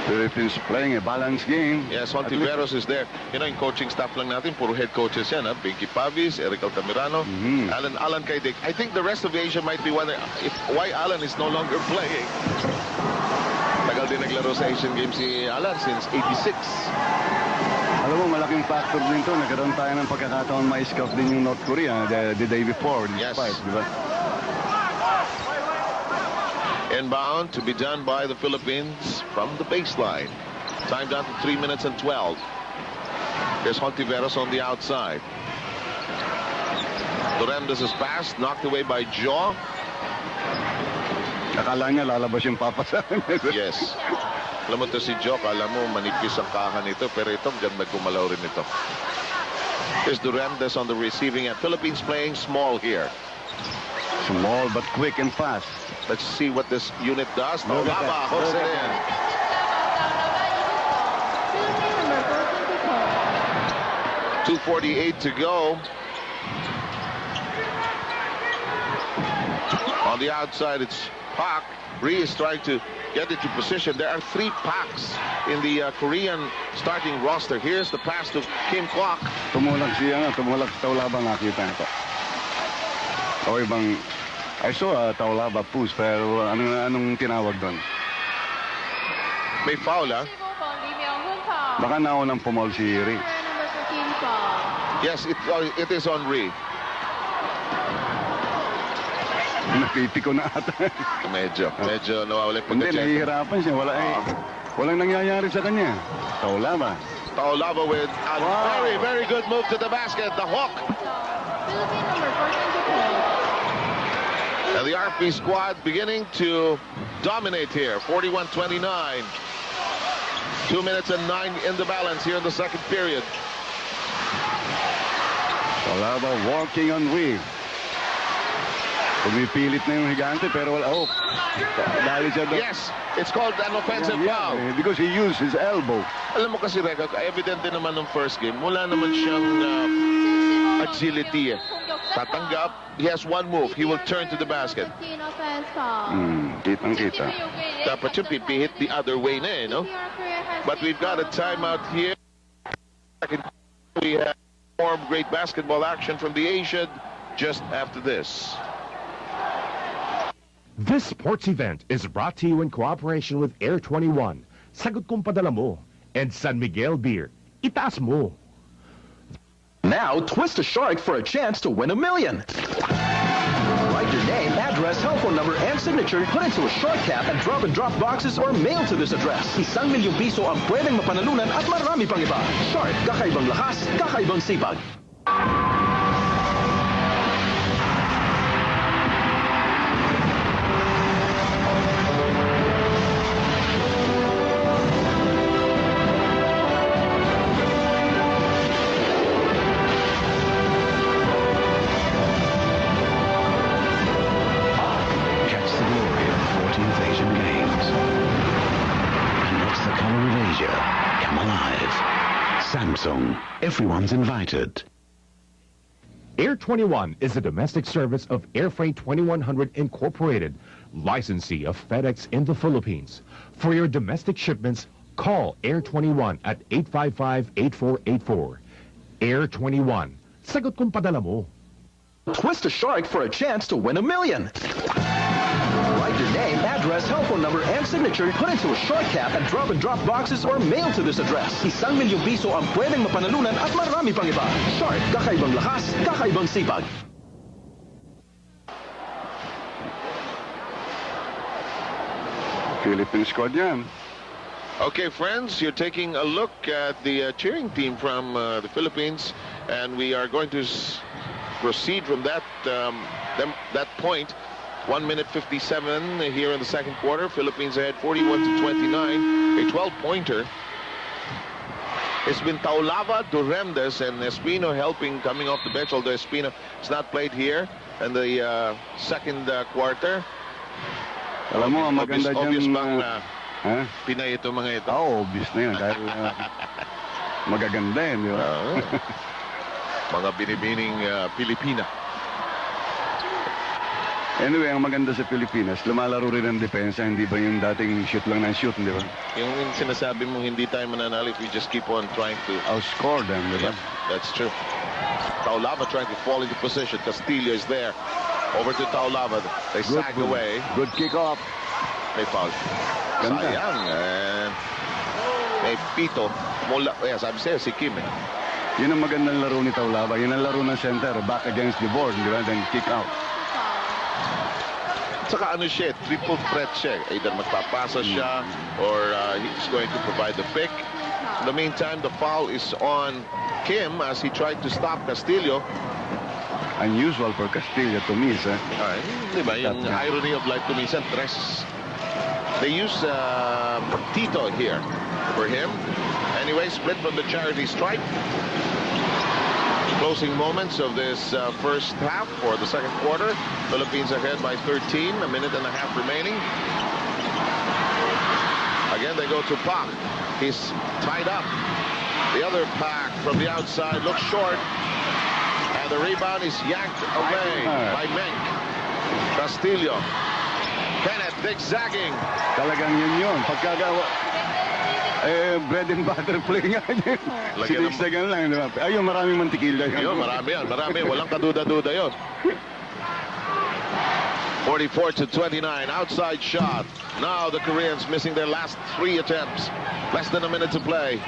Philippines playing a balanced game. Yes, Hontiveros is there. You know, in coaching staff lang natin, puro head coaches yan. Pinky Pavis, Eric Altamirano, Alan Kaidik. I think the rest of Asia might be wondering why Alan is no longer playing. Tagal din naglaro sa Asian Games si Alan since 86. Alam mo, malaking factor din ito. Nagkaroon tayo ng pagkakataon ma-scout din yung North Korea the day before. Yes. Fight, diba? Inbound to be done by the Philippines from the baseline. Time down to 3 minutes and 12. Here's Hontiveros on the outside. Duremdes is passed, knocked away by Jaw. Akala niya lalabas yung papasan. Yes. Alam mo ito si Joe, alam mo manipis ang kahan nito, pero ito ganda gumalaw rin ito. Here's Duremdes on the receiving end. Philippines playing small here. Small but quick and fast. Let's see what this unit does. Taulava hooks it in. .248 to go. On the outside, it's Pak. Ree is trying to get into position. There are 3 Paks in the Korean starting roster. Here's the pass to Kim Kwok. Tumulak sa Taulava, nakita ito. O ibang, I saw Taulava push, pero anong tinawag doon? May foul, ha? Baka naunang pumol si Ree. Yes, it is on Ree. Napiti ko na ata. Medyo nawawala yung Hindi, nahihirapan siya. Wala Walang nangyayari sa kanya. Taulava. Taulava with a very, very good move to the basket. The hook. Philippine number 422. And the RP squad beginning to dominate here. 41-29. 2 minutes and 9 in the balance here in the second period. Taulava walking on weave. Pumipilit na yung higante pero wala. Oh, dahil siya doon. Yes, it's called an offensive foul. Because he used his elbow. Alam mo kasi, Rega, evident din naman ng first game, wala naman siyang agility. Tatanggap, he has one move. He will turn to the basket. Offense foul. Kitang-kita. Dapat yung pipihit the other way na eh, no? But we've got a timeout here. We have more great basketball action from the Asian just after this. This sports event is brought to you in cooperation with Air 21, Sagot Kung Padala Mo, and San Miguel Beer, Itaas Mo. Now, twist a shark for a chance to win $1 million. Write your name, address, telephone number, and signature, put into a short cap, and drop boxes or mail to this address. ₱1,000,000 ang pwedeng mapanalunan at marami pang iba. Shark, kakaibang lakas, kakaibang sipag. Samsung. Everyone's invited. Air 21 is a domestic service of Air Freight 2100 Incorporated, licensee of FedEx in the Philippines. For your domestic shipments, call Air 21 at 855-8484. Air 21. Sagot kung padala mo. Twist a shark for a chance to win $1 million. Write your name, address, telephone number, and signature, put into a short cap, and drop boxes or mail to this address. ₱1,000,000 ang pwedeng mapanalunan at marami pang iba. Shark, kakaibang lakas, kakaibang sipag. Philippine squad yan. Okay, friends, you're taking a look at the cheering team from the Philippines, and we are going to proceed from that point. 1 minute 57 here in the second quarter. Philippines ahead 41-29. A 12-pointer. It's been Taulava, Duremdes, and Espino helping coming off the bench, although Espino has not played here in the second quarter. Alam mo, maganda dyan. Obvious bang Pinay ito mga ito? Obvious na yan. Dahil magaganda yan, di ba? Mga binibining Pilipina. Anyway, ang maganda sa Pilipinas, lumalaro rin ang depensa, hindi ba yung dating shoot lang ng shoot, di ba? Yung sinasabi mong hindi tayo mananalo if we just keep on trying to outscore them, di ba? Yeah, that's true. Taulava trying to fall into position. Castillo is there. Over to Taulava. They sag away. Good kick off. May foul. Ganda. Sayang. And may pito. Mula, sabi sa'yo, si Kim. Yun ang magandang laro ni Taulava. Yun ang laro ng center. Back against the board, di ba? Then kick out. Saka ano siya, triple threat siya. Either magpapasa siya or he's going to provide the pick. In the meantime, the foul is on Kim as he tried to stop Castillo. Unusual for Castillo to miss, eh? Diba, yung irony of life to miss. They use Tito here for him. Anyway, split from the charity stripe. Closing moments of this first half for the second quarter. Philippines ahead by 13, a minute and a half remaining. Again, they go to Pak. He's tied up. The other Pak from the outside looks short. And the rebound is yanked away by Menk. Castillo. Kenneth zigzagging. Talagang yun. Pagkagawa. Bread and butter play nga yun. Sinigsagan lang, di ba? Ayun, maraming mantikilya. Ayun, marami yan. Marami. Walang kaduda-duda yun. 44-29. Outside shot. Now the Koreans missing their last 3 attempts. Less than a minute to play.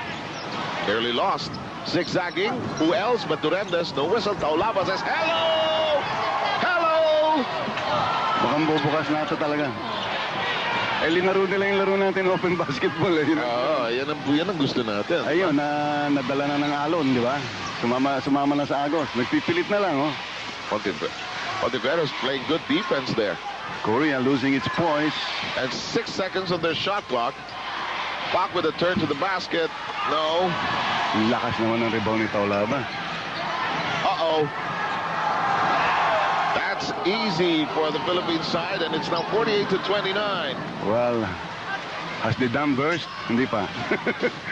Nearly lost. Zigzagging. Who else but Duremdes? No whistle. Taulava says, hello! Hello! Mukhang bubukas na ito talaga. Ay, linaro nila yung laro natin, open basketball. Yan ang gusto natin. Ayun, nadala na ng alon, di ba? Sumama na sa agos. Nagpipilit na lang, oh. Hontiveros playing good defense there. Korea losing its poise. And 6 seconds of their shot clock. Pak with a turn to the basket. No. Lakas naman ng rebound ni Taulava. Uh-oh. That's easy for the Philippine side, and it's now 48-29. Well, has the dam burst? Hindi pa.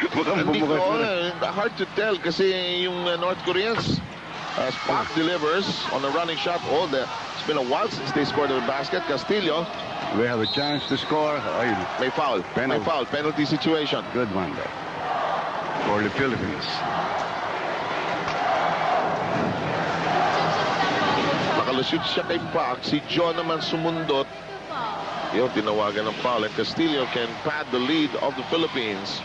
Hindi ko, hard to tell kasi yung North Koreans, as Pak delivers on a running shot, it's been a while since they scored a basket. Castillo. We have a chance to score. May foul. Penalty situation. Good one there for the Philippines. Nakalusot siya kay Pak. Si John naman sumundot. Yung tinawagan ng foul. And Castillo can pad the lead of the Philippines.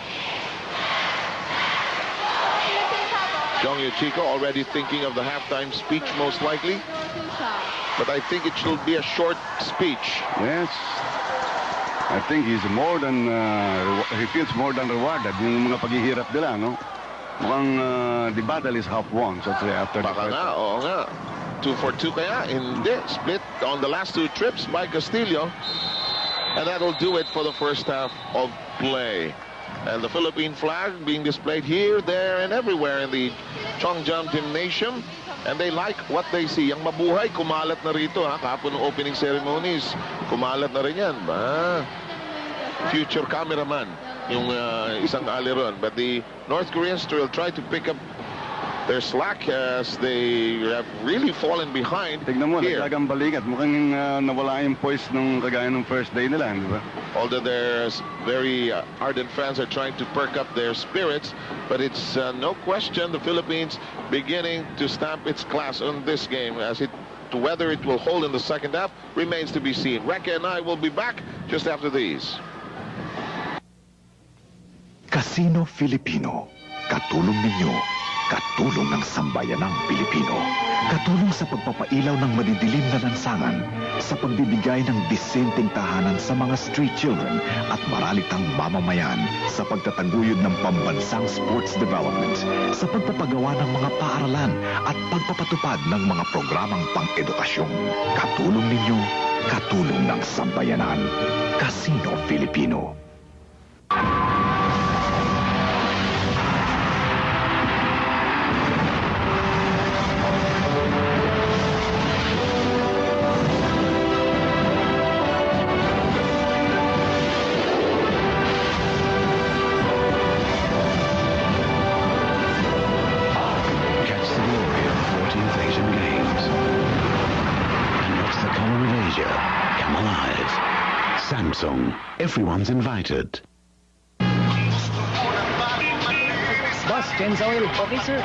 Jong Chico already thinking of the halftime speech most likely. But I think it should be a short speech. Yes. I think he's more than, he feels more than rewarded. Yung mga paghihirap nila, no? Mukhang the battle is half won, so to say, after Baka the nga, oo nga. 2 for 2 kaya. Hindi. Split on the last 2 trips by Castillo. And that'll do it for the first half of play. And the Philippine flag being displayed here, there, and everywhere in the Chongjam Gymnasium. And they like what they see. Ang mabuhay, kumalat na rito. Kahapon ng opening ceremonies, kumalat na rin yan. Future cameraman, yung isang aliron. But the North Koreans will try to pick up their slack as they have really fallen behind. Tignan mo, here. naglagang balikat. Mukhang nawala yung poise nung kagaya ng first day nila, di ba? Although there's very ardent fans are trying to perk up their spirits, but it's no question the Philippines beginning to stamp its class on this game. Whether it will hold in the second half remains to be seen. Recca and I will be back just after these. Casino Filipino, katulong ninyo, katulong ng sambayanang Pilipino, katulong sa pagpapailaw ng madidilim na lansangan, sa pagbibigay ng disenteng tahanan sa mga street children at maralitang mamamayan, sa pagtataguyod ng pambansang sports development, sa pagpapagawa ng mga paaralan at pagpapatupad ng mga programang pang-edukasyon. Katulong ninyo, katulong ng sambayanan. Casino Filipino. Samsung. Everyone's invited. Boss, Jen's oil. Okay, sir.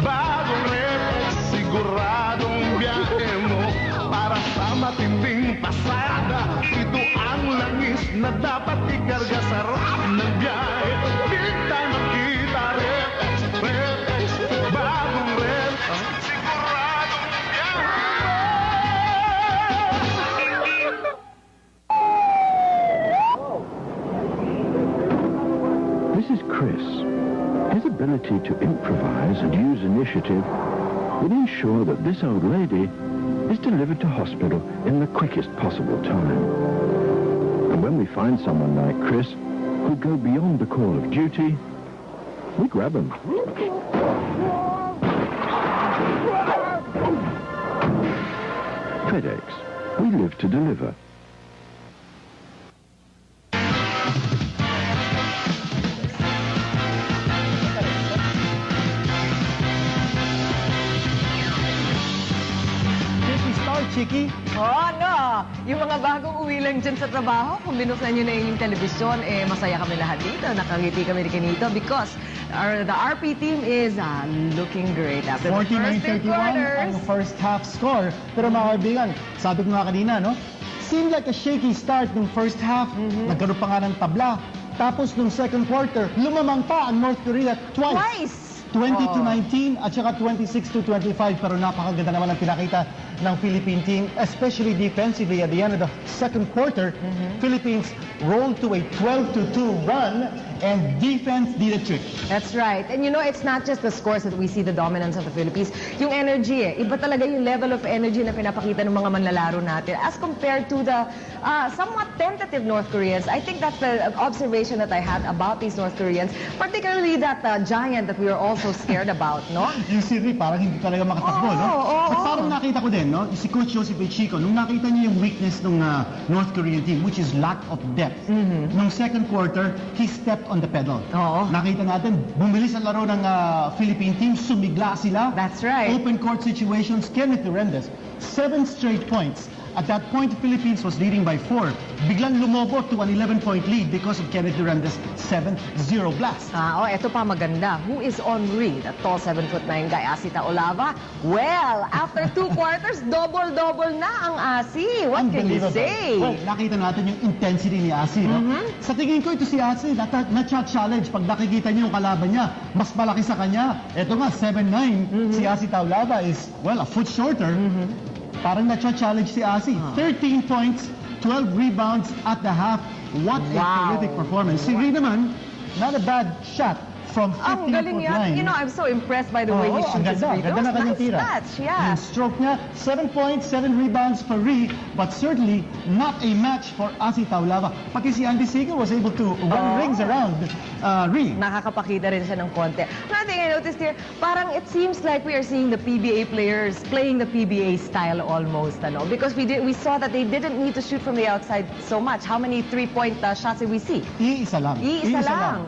Bagong Repex, siguradong biyahe mo para sa matinding pasada. Ito ang langis na dapat ikarga sa rap ng biyahe. Kita makita Repex, Repex, bagong Repex, siguradong biyahe. This is Chris. His ability to improvise and use initiative will ensure that this old lady is delivered to hospital in the quickest possible time. And when we find someone like Chris who go beyond the call of duty, we grab him. FedEx. We live to deliver. Chiki? No! Yung mga bagong uwi lang dyan sa trabaho, kung binuksan nyo na yung telebisyon, masaya kami lahat dito. Nakangiti kami dito because the RP team is looking great after the first 3 quarters. ang first half score. Pero mga kaibigan, sabi ko nga kanina, no? Seemed like a shaky start ng first half. Nagkaroon pa nga ng tabla. Tapos nung second quarter, lumamang pa ang North Korea twice. 20-19 at saka 26-25, pero napakaganda naman ang pinakita ng Philippine team, especially defensively at the end of the second quarter. Philippines rolled to a 12-2 run, and defense did a trick. That's right. And you know, it's not just the scores that we see the dominance of the Philippines. Yung energy iba talaga yung level of energy na pinapakita ng mga manlalaro natin as compared to the somewhat tentative North Koreans. I think that's the observation that I had about these North Koreans, particularly that giant that we are also scared about, no? Yung Siri, parang hindi talaga makatakbo, no? But parang nakita ko din, no? Si Coach Joseph Chico, nung nakita niya yung weakness ng North Korean team, which is lack of depth. Nung second quarter, he stepped on the pedal. Nakita natin, bumilis ang laro ng Philippine team, sumigla sila. That's right. Open court situations, Kenneth Duremdes, 7 straight points. At that point, the Philippines was leading by 4. Biglang lumobo to an 11-point lead because of Kenneth Duremdes' 7-0 blast. Eto pa maganda. Who is Henry? That tall 7'9" guy, Asi Taulava. Well, after 2 quarters, double-double na ang Asi. What can you say? Well, nakita natin yung intensity ni Asi, no? Sa tingin ko, ito si Asi, na-challenge pag nakikita niyo yung kalaban niya. Mas malaki sa kanya. Eto nga, 7'9". Si Asi Taulava is, well, a foot shorter. Parang na-challenge si Asi. 13 points, 12 rebounds at the half. What a terrific performance. Si Ri naman, not a bad shot from 15 foot line. You know, I'm so impressed by the way he shoots his free throws. Ganda na kanyang tira. Yung stroke niya, 7 points, 7 rebounds for Ri, but certainly not a match for Asi Taulava. Pati si Andy Seigle was able to run rings around Ri. Nakakapakita rin siya ng konti. Another thing I noticed here, parang it seems like we are seeing the PBA players playing the PBA style almost, because we saw that they didn't need to shoot from the outside so much. How many 3-point shots did we see? Iisa lang. Iisa lang.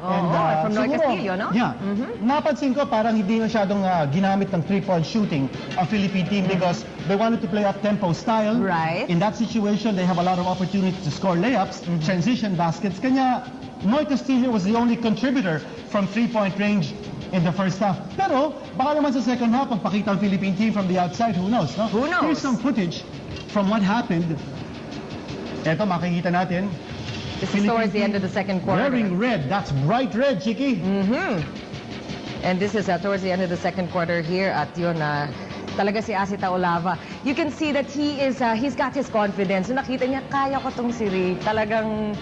From Noy Castillo, no? Yeah. Napansin ko parang hindi masyadong ginamit ng 3-point shooting ang Philippine team because they wanted to play up-tempo style. Right. In that situation, they have a lot of opportunity to score layups, transition baskets. Kanya, Noy Castillo was the only contributor from 3-point range in the first half. Pero, baka naman sa second half, magpakita ang Philippine team from the outside, who knows, no? Who knows? Here's some footage from what happened. Eto, makikita natin. This is towards the end of the second quarter. Wearing red. That's bright red, Chiki. And this is towards the end of the second quarter here at yun, talaga si Asi Taulava. You can see that he's got his confidence. So nakita niya, kaya ko tong si Ri. Talagang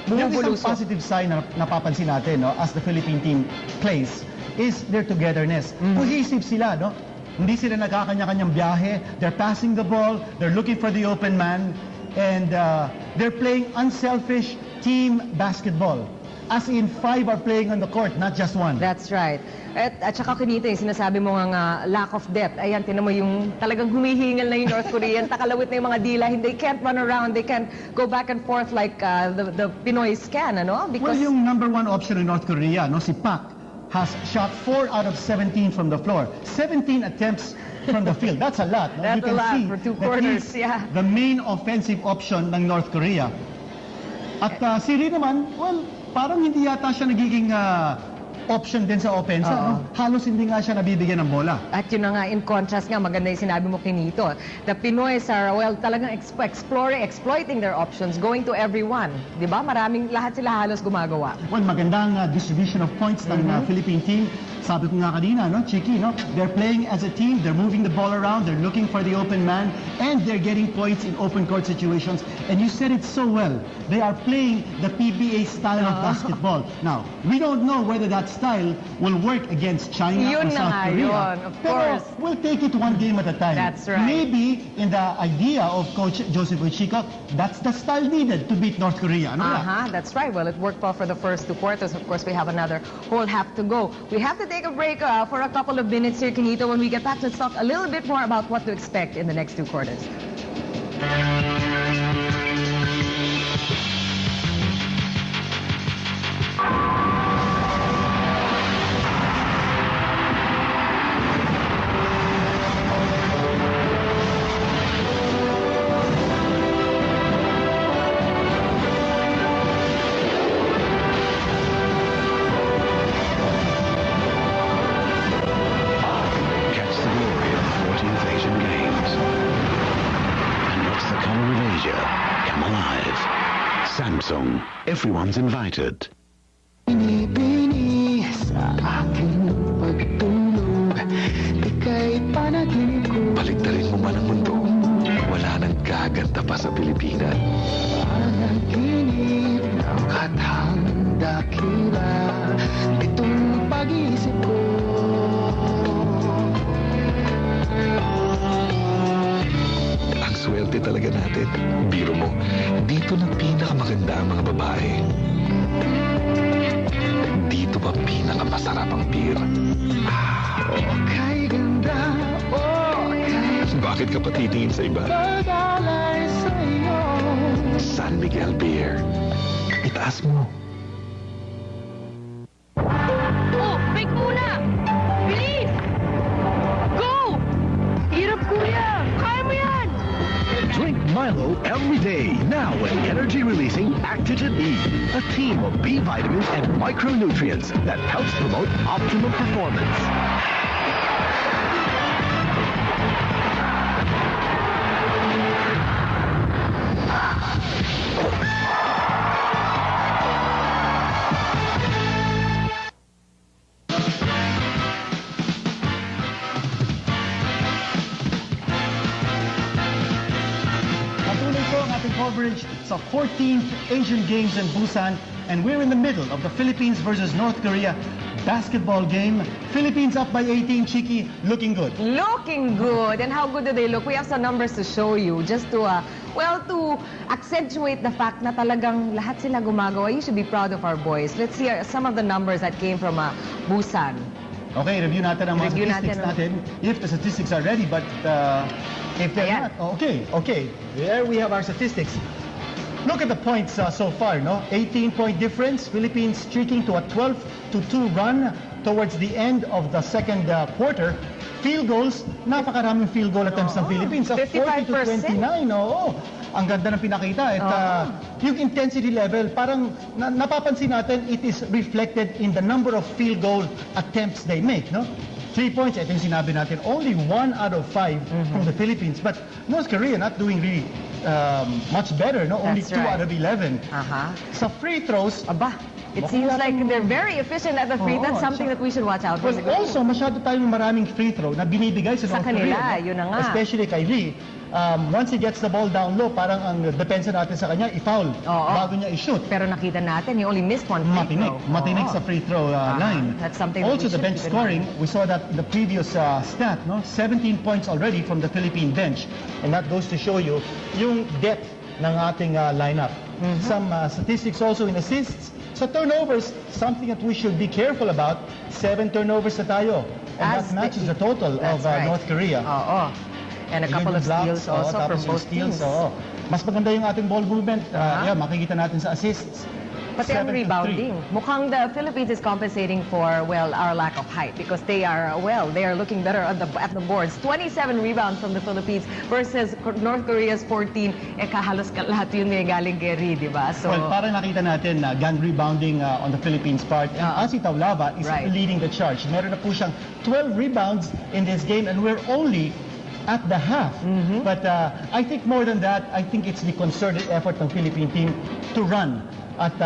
bumubulusok. Yung positive sign na napapansin natin, no, as the Philippine team plays, is their togetherness. Cohesive sila, no? Hindi sila nagkakanya-kanyang biyahe. They're passing the ball. They're looking for the open man. And they're playing unselfish team basketball. As in, 5 are playing on the court, not just 1. That's right. At saka kinita yung sinasabi mo nga lack of depth. Ayan, tinan mo yung talagang humihingal na yung North Korean. Takalawit na yung mga dila. They can't run around. They can't go back and forth like the Pinoys can, ano? Because well, yung number 1 option in North Korea, no, si Pak, has shot 4 out of 17 from the floor. 17 attempts from the field. That's a lot. No? That's a lot for 2 quarters, yeah. The main offensive option ng North Korea. At si Ri naman, well, parang hindi yata siya nagiging option din sa offensa. No? Halos hindi nga siya nabibigyan ng bola. At yun na nga, in contrast nga, maganda yung sinabi mo kinito. The Pinoys are, well, talagang exploiting their options, going to everyone. Di ba? Lahat sila halos gumagawa. Well, magandang distribution of points ng Philippine team. Sabi ko nga kanina, no, Chiki, no? They're playing as a team, they're moving the ball around, they're looking for the open man, and they're getting points in open court situations. And you said it so well. They are playing the PBA style of basketball. Now, we don't know whether that style will work against China or South Korea. Yun, of course. Pero we'll take it one game at a time. That's right. Maybe in the idea of Coach Joseph Chico, that's the style needed to beat North Korea. Ano that's right. Well, it worked well for the first 2 quarters. Of course, we have another whole half to go. We have to take a break for a couple of minutes here, Kinito. When we get back, let's talk a little bit more about what to expect in the next 2 quarters. Samsung. Everyone's invited. Binibini sa aking pagtulog, ika'y panaginip ko. Paligtarin mo man ang mundo. pa sa Pilipinas. Panaginip ng katang dakila, itong pag-iisip ko. Ang swerte talaga natin. Biro mo, dito na pinakamaganda ang mga babae. Dito pa pinakamasarap ang beer. Kay ganda, Bakit ka patitingin sa iba? pag-alay sa'yo. San Miguel Beer. Itaas mo. Oh, break muna! Bilis! Go! Hirap, kuya! Kaya mo yan! Drink Milo every day, now with energy-releasing Actigen E, a team of B vitamins and micronutrients that helps promote optimum performance. Coverage sa 14th Asian Games in Busan, and we're in the middle of the Philippines versus North Korea basketball game. Philippines up by 18, Chiki, looking good. Looking good. And how good do they look? We have some numbers to show you just to, to accentuate the fact na talagang lahat sila gumagawa. You should be proud of our boys. Let's see some of the numbers that came from Busan. Okay, review natin ang mga statistics natin. If the statistics are ready, but if they're not, okay. There we have our statistics. Look at the points so far, no? 18-point difference. Philippines streaking to a 12-2 run towards the end of the second quarter. Field goals, napakaraming field goal attempts ng Philippines. 55%. 40-29, oo. Ang ganda ng pinakita. At yung intensity level, parang napapansin natin, it is reflected in the number of field goal attempts they make, no? 3 points, ito yung sinabi natin, only 1 out of 5 from the Philippines. But North Korea not doing really much better, no? Only 2 out of 11. Sa free throws, it seems like they're very efficient at the free. That's something that we should watch out for. Well, also, masyado tayong maraming free throw na binibigay sa North kanila, Korea. yun na nga. Especially kay Lee. Once he gets the ball down low, parang ang depensa natin sa kanya, i-foul bago niya i-shoot. Pero nakita natin, he only missed one free throw. Matinik sa free throw line. That's something also, the bench scoring, we saw that in the previous stat, no? 17 points already from the Philippine bench. And that goes to show you yung depth ng ating lineup. Some statistics also in assists. So turnovers, something that we should be careful about. 7 turnovers na tayo. And that matches the total of North Korea. And a couple of steals also from both teams. Mas maganda yung ating ball movement. Makikita natin sa assists. Pati ang rebounding. Mukhang the Philippines is compensating for, well, our lack of height because they are looking better at the boards. 27 rebounds from the Philippines versus North Korea's 14. Kahalos lahat yun may galing kay Ri, di ba? So, well, parang nakita natin gun rebounding on the Philippines part. And Asi Taulava is leading the charge. Meron na po siyang 12 rebounds in this game, and we're only at the half. But I think more than that, I think it's the concerted effort ng Philippine team to run. At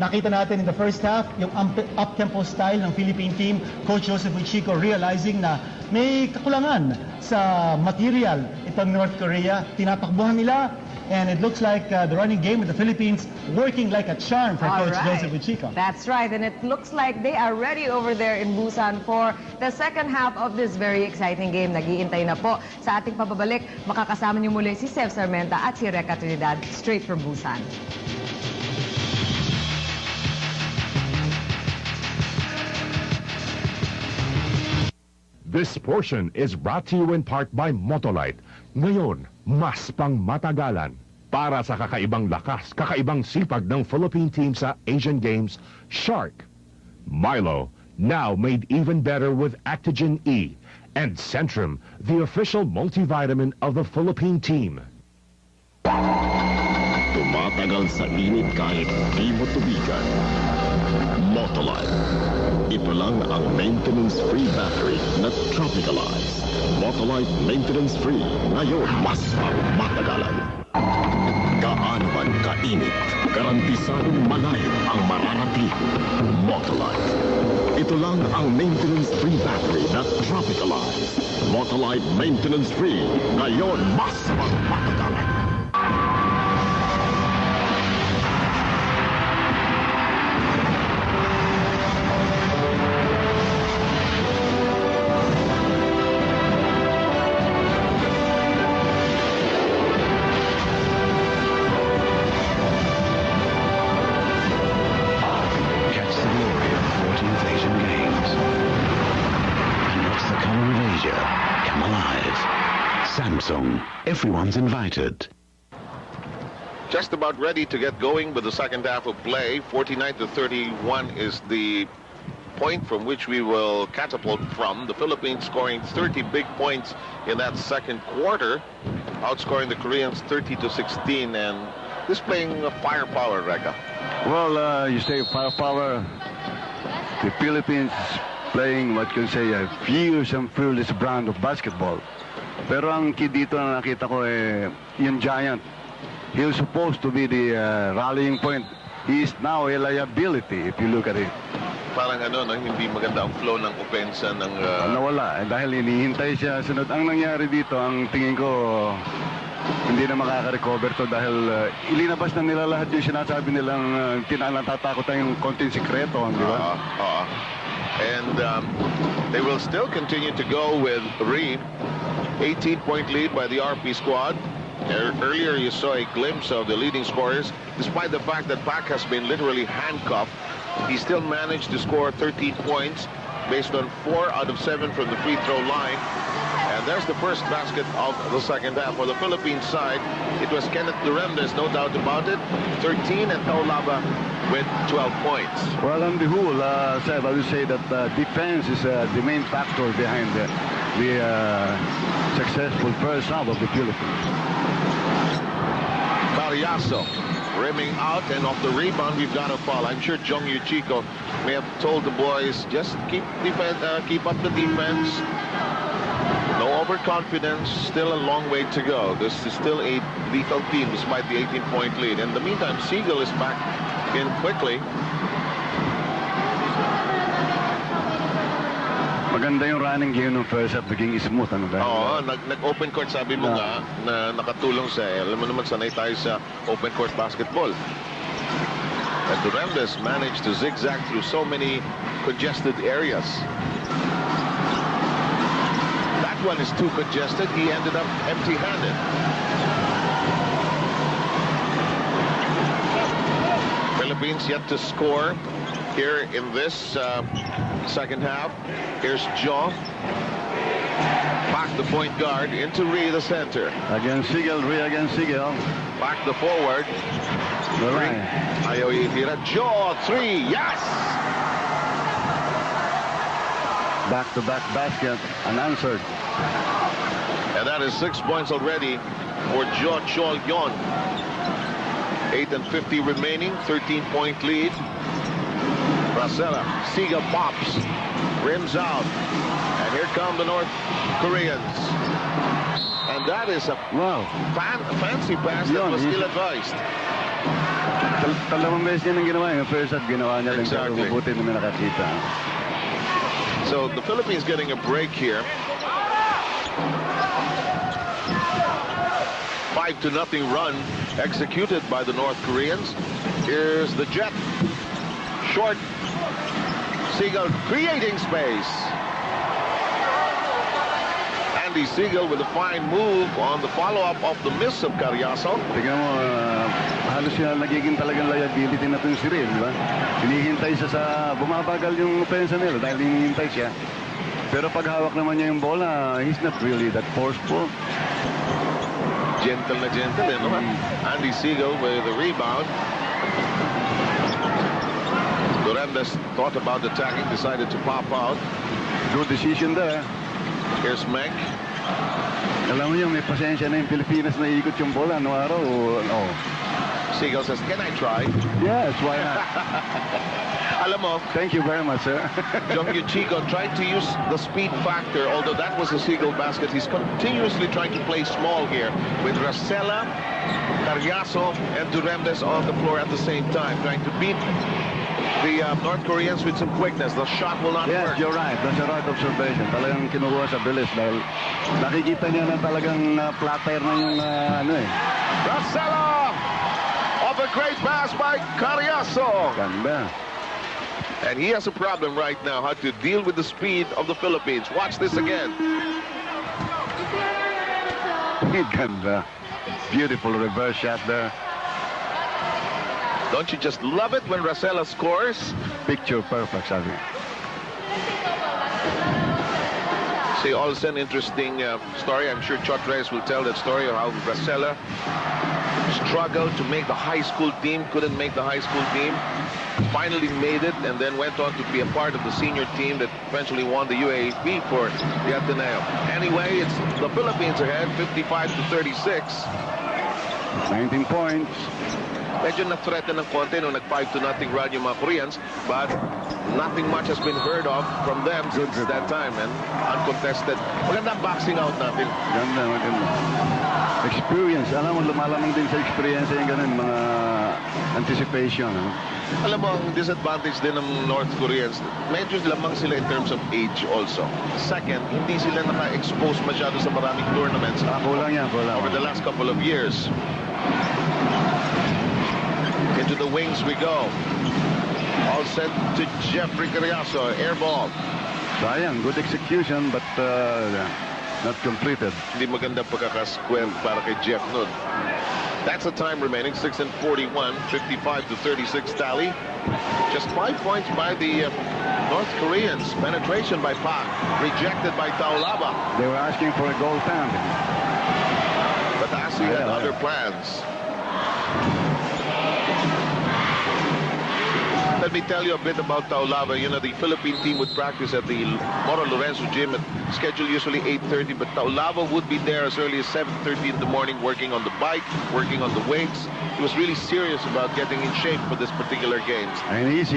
nakita natin in the first half, yung up-tempo style ng Philippine team, Coach Joseph Chico realizing na may kakulangan sa material itong North Korea. Tinatakbuhan nila, and it looks like the running game with the Philippines working like a charm for Coach Joseph Chico. That's right, and it looks like they are ready over there in Busan for the second half of this very exciting game. Nag-iintay na po sa ating pababalik. Makakasama niyo muli si Sev Sarmenta at si Reka Trinidad straight from Busan. This portion is brought to you in part by Motolite. Ngayon, mas pang matagalan. Para sa kakaibang lakas, kakaibang sipag ng Philippine team sa Asian Games, Shark. Milo, now made even better with Actigen E. And Centrum, the official multivitamin of the Philippine team. Tumatagal sa init kahit di mo tubigan. Motolite. Ito lang ang maintenance-free battery na tropicalized. Motolite maintenance-free. Ngayon, mas matagalan. Gaano man kainit, garantisadong malayo ang mararating. Motolite. Ito lang ang maintenance-free battery na tropicalized. Motolite maintenance-free. Ngayon, mas matagalan. Samsung. Everyone's invited. Just about ready to get going with the second half of play. 49-31 is the point from which we will catapult from. The Philippines scoring 30 big points in that second quarter, outscoring the Koreans 30-16 and displaying firepower, Reka. Well, you say firepower. The Philippines playing what you can say a fierce and fearless brand of basketball. Pero ang key dito na nakita ko yung giant. He was supposed to be the rallying point. He is now a liability if you look at it. Parang hindi maganda ang flow ng opensa ng... Nawala. Dahil inihintay siya. Sunod, ang nangyari dito, ang tingin ko, hindi na makaka-recover to dahil ilinabas na nila lahat yung sinasabi nilang natatakot yung konting sikreto, di ba? And they will still continue to go with Reed. 18-point lead by the RP squad. Earlier you saw a glimpse of the leading scorers. Despite the fact that Pak has been literally handcuffed, he still managed to score 13 points based on 4 out of 7 from the free throw line. And there's the first basket of the second half. For the Philippines side, it was Kenneth Duremdes, no doubt about it, 13, and Taulava with 12 points. Well, on the whole, Seb, I would say that defense is the main factor behind the successful first half of the Philippines. Cariaso rimming out, and off the rebound we've got a foul. I'm sure Jong Yuchiko may have told the boys just keep up the defense. No overconfidence, still a long way to go. This is still a lethal team despite the 18-point lead. In the meantime, Seigle is back in quickly. Maganda yung running game ng first half, naging smooth. Nag-open court, sabi mo nga, na nakatulong sa, alam mo naman, sanay tayo sa open court basketball. And Duremdes managed to zigzag through so many congested areas. That one is too congested. He ended up empty-handed. Philippines yet to score here in this second half. Here's Joe. Back the point guard into Ree, the center. Against Seigle, Ree against Seigle. Back the forward. Ayaw itira. Joe, 3, yes! Back-to-back basket, unanswered. And that is 6 points already for Joe Chol-yon. 8:50 remaining, 13-point lead. Racela, Seigle pops, rims out, and here come the North Koreans. And that is a fancy pass that was ill-advised. Dalawang beses niya nang ginawa yung first at ginawa niya. Exactly. Buti naman nakakita. So the Philippines getting a break here. 5-0 run executed by the North Koreans. Here's the jet. Short. Seigle creating space. Andy Seigle with a fine move on the follow-up of the miss of Cariaso. Tingnan mo, halos siya nagiging talagang liability na itong si Real, di ba? Hinihintay siya sa bumabagal yung offense nila dahil hinihintay siya. Pero pag hawak naman niya yung bola, he's not really that forceful. Gentle na gentle, no? Andy Seigle with the rebound. Duremdes thought about attacking, decided to pop out. Good decision there. Here's Menk. Alam mo niyo, may pasensya na yung Pilipinas na ikot yung bola. Ano araw? No. Seigle says, can I try? Yes, why not? Alam mo, thank you very much, sir. Jong Yuchiko tried to use the speed factor, although that was a Seigle basket. He's continuously trying to play small here with Racela, Cariaso, and Duremdes on the floor at the same time, trying to beat the North Koreans with some quickness. The shot will not work. Yes, you're right. That's a right observation. Talagang kinukuha sa bilis dahil nakikita niya na talagang flatter na yung Racela off a great pass by Cariaso. Ganda. And he has a problem right now, how to deal with the speed of the Philippines. Watch this again. Ganda. Beautiful reverse shot there. Don't you just love it when Racela scores? Picture perfect, sabi. See, Olsen, interesting story. I'm sure Chotres will tell that story of how Racela struggled to make the high school team, couldn't make the high school team, finally made it, and then went on to be a part of the senior team that eventually won the UAAP for the Ateneo. Anyway, it's the Philippines ahead, 55-36. 19 points. Medyo na-threaten ng konti nung nag-5-0 run yung mga Koreans, but nothing much has been heard of from them since that time, and uncontested. Magandang boxing out natin. Ganda, maganda. Experience. Alam mo, lumalamang din sa experience yung ganun, mga anticipation. Alam mo, ang disadvantage din ng North Koreans, medyo lamang sila in terms of age also. Second, hindi sila naka-expose masyado sa maraming tournaments kulang yan, kulang. over the last couple of years. Into the wings we go. All set to Jeffrey Cariaso. Air ball. Sayang, good execution, but not completed. Hindi maganda pagkakasquare para kay Jeff Nud. That's the time remaining, 6:41, 55-36 tally. Just 5 points by the North Koreans. Penetration by Pak, rejected by Taulava. They were asking for a goal time. But Asi had other plans. Let me tell you a bit about Taulava. You know, the Philippine team would practice at the Moro Lorenzo gym at schedule usually 8:30, but Taulava would be there as early as 7:30 in the morning working on the bike, working on the weights. He was really serious about getting in shape for this particular games. And he is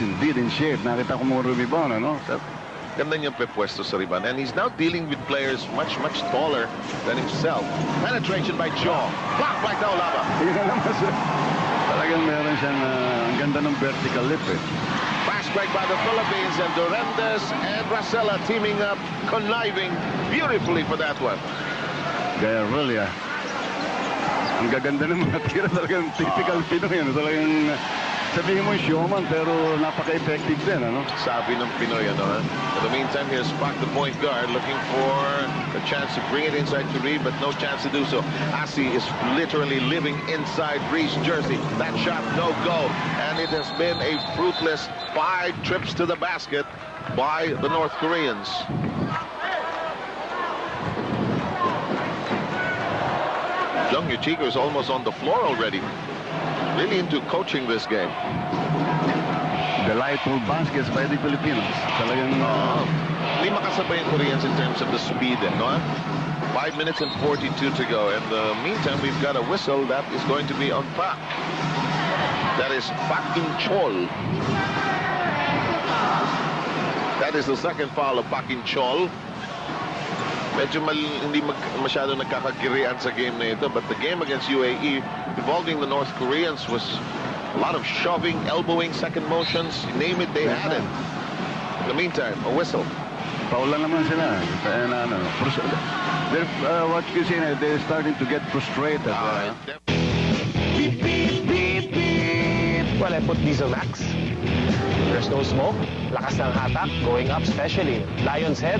indeed in shape. Nakita ko mo Rubibon, ano? Ganda niyang pepwesto sa riban. And he's now dealing with players much taller than himself. Penetration by Jaw. Blocked by Taulava. Talagang meron siyang ang ganda ng vertical lip eh. Fast break by the Philippines, and Duremdes and Racela teaming up, conniving beautifully for that one. Kaya really ang gaganda ng mga tira, talagang typical Pinoy. Talagang sabihin mo showman pero napaka-effective din, ano? Sabi ng Pinoy, ano? In the meantime, here's Pak, the point guard, looking for a chance to bring it inside to Reed, but no chance to do so. Asi is literally living inside Reed's jersey. That shot, no go. And it has been a fruitless 5 trips to the basket by the North Koreans. Jung Yuchiko is almost on the floor already. Really into coaching this game. Delightful baskets by the Filipinos. Talagang hindi makasabay yung Koreans in terms of the speed, no? 5 minutes and 42 to go. In the meantime, we've got a whistle that is going to be on Pak. That is Pak in Chol. That is the second foul of Pak in Chol. Medyo hindi masyado nagkakagirian sa game na ito, but the game against UAE involving the North Koreans was a lot of shoving, elbowing, second motions, name it, they had it. In the meantime, a whistle. Paulan naman sila. What you see, they're starting to get frustrated. Beep, beep, beep, beep. Well, I put diesel max. There's no smoke. Lakas ng hatak, going up, especially Lion's Head.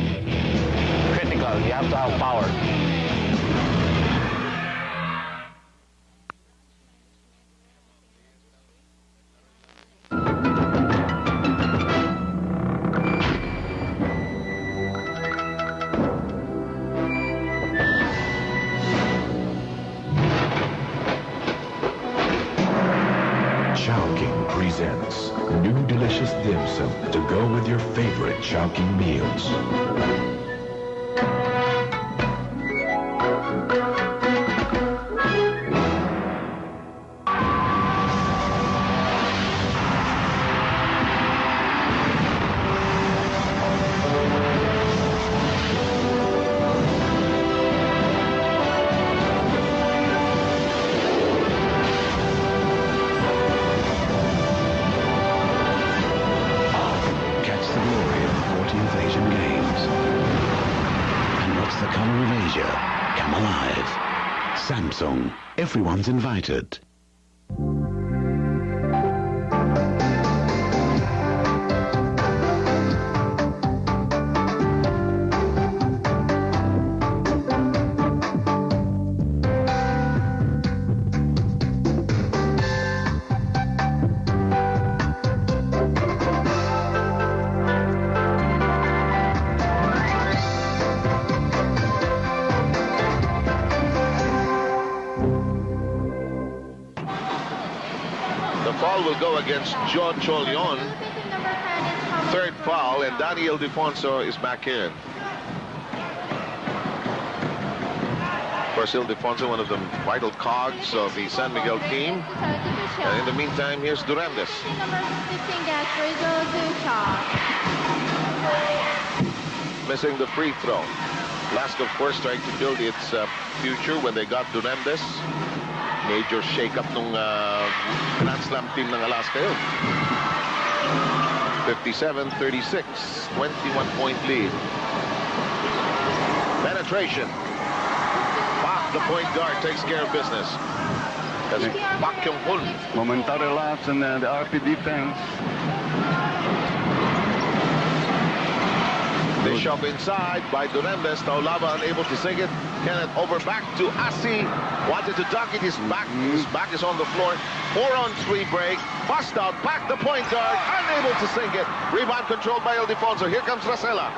Critical. You have to have power. Chowking presents new delicious dim sum to go with your favorite Chowking meals. Samsung. Everyone's invited. against John Cholion. Third foul, and Danny Ildefonso is back in. Of course, Ildefonso, one of the vital cogs of the San Miguel team. And in the meantime, here's Duremdes. Missing the free throw. Alaska, of course, trying to build its future when they got Duremdes. Major shake-up nung Grand Slam team ng Alaska yun. 57-36, 21-point lead. Penetration. Pak, the point guard, takes care of business. That's Pak Kyung-hun. Momentary lapse in the RP defense. They shove inside by Duremdes. Taulava unable to sink it. Kenneth over back to Asi. Wanted to dunk it. His back is on the floor. 4-on-3 break. Bust out. Back the point guard. Unable to sink it. Rebound controlled by Ildefonso. Here comes Racela.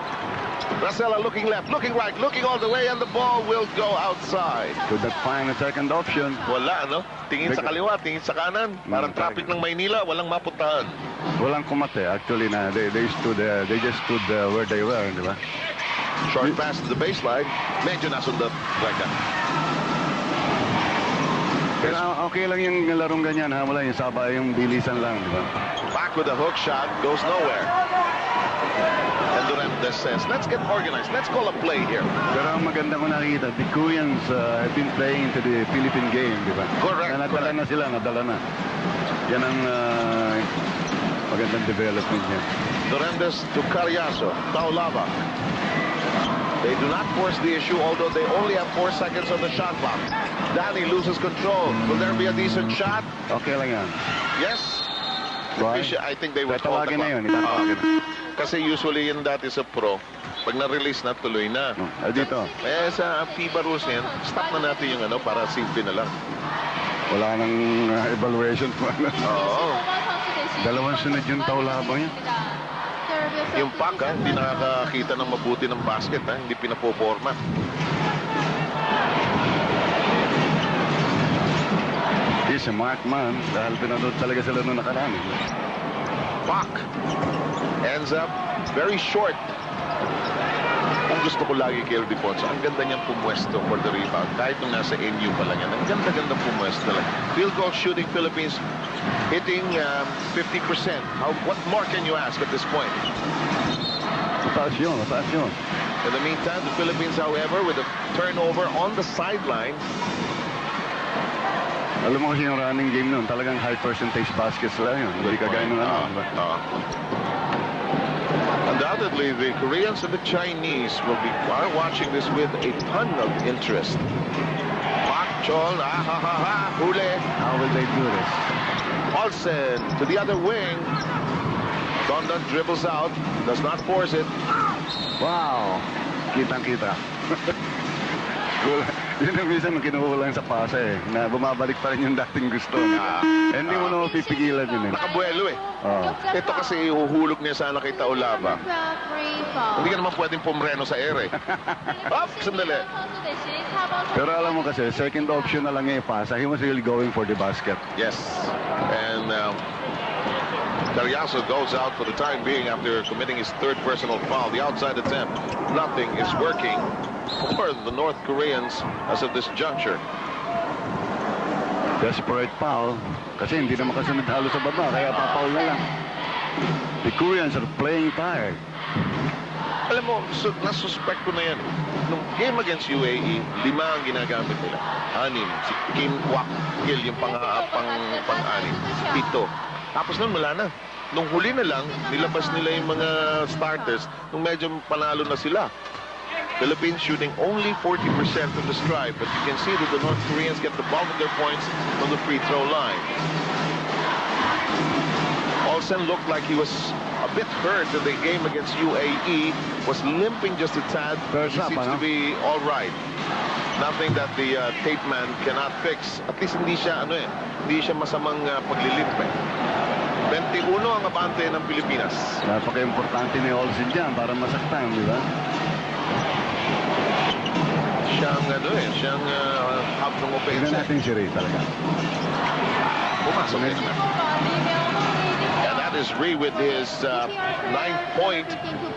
Racela looking left, looking right, looking all the way, and the ball will go outside. Could not find a second option. Wala, no? Tingin sa kaliwa, tingin sa kanan. Parang traffic ng Maynila, walang mapuntahan. Walang kumate. Actually, they just stood where they were, di ba? Short pass to the baseline. Medyo nasundot like that. Pero okay lang yung larong ganyan, ha? Wala yung sabay, yung bilisan lang, di ba? Back with a hook shot, goes nowhere. And Duremdes says, let's get organized. Let's call a play here. Pero ang maganda ko nakita, the Koreans have been playing into the Philippine game, di ba? Correct. Nadala na sila, nadala na. Yan ang magandang development niya. Duremdes to Cariaso. Taulava. They do not force the issue, although they only have 4 seconds on the shot clock. Danny loses control. Will there be a decent shot? Okay lang yan. Yes. I think they will call the clock. Kasi usually in that is a pro. Pag na-release na, tuloy na. Dito. Eh, sa FIBA rules yan, stop na natin yung ano para simple na lang. Wala nang evaluation. Oo. Dalawang sunod yung Taulava niya. Yung Pak, hindi nakakakita ng mabuti ng basket, hindi pinapoforma. He's a mark man dahil pinanood talaga sila nung nakaraan. Pak ends up very short. Ang gusto ko lagi kay Ildefonso, ang ganda niyang pumwesto for the rebound. Kahit nung nasa NU pa lang yan, ang ganda-ganda pumwesto lang. Field goal shooting Philippines hitting 50%. What more can you ask at this point? Mataas yun. In the meantime, the Philippines, however, with a turnover on the sideline. Alam mo kasi yung running game nun, talagang high percentage baskets lang yun. Hindi kagaya nung ano. Undoubtedly, the Koreans and the Chinese are watching this with a ton of interest. Pak Chol, huli. How will they do this? Olsen to the other wing. Dondon dribbles out, does not force it. Wow! Kitang-kita. Yun ang minsan kinukulang sa pasa na bumabalik pa rin yung dating gusto. Hindi mo naman pipigilan yun. Nakabuelo Ito kasi ihuhulog niya sana kay Taulava. Hindi ka naman pwedeng pumreno sa ere. Sandali. Pero alam mo kasi, second option na lang pasa. He was really going for the basket. Yes. And Cariaso goes out for the time being after committing his 3rd personal foul. The outside attempt, nothing is working for the North Koreans as of this juncture. Desperate foul. Kasi hindi na makasunod halos sa baba, kaya papaul na lang. The Koreans are playing tired. Alam mo, nasuspect ko na yan. Nung game against UAE, 5 ang ginagamit nila. 6. Si Kim Kwak-il yung pang-anim. 7. Tapos nun, wala na. Nung huli na lang, nilabas nila yung mga starters nung medyo panalo na sila. Philippines shooting only 40% of the stride, but you can see that the North Koreans get the bulk of their points from the free throw line. Olsen looked like he was a bit hurt in the game against UAE, was limping just a tad. He seems to be all right. Nothing that the tape man cannot fix. At least hindi siya masamang paglilimp 21 ang abante ng Pilipinas. Napaka-importante ni Olsen dyan para masaktan, di ba? Siyang hub ng offense. Tignan natin si Ray talaga. Pumasok din naman. is Ree with his 9th point.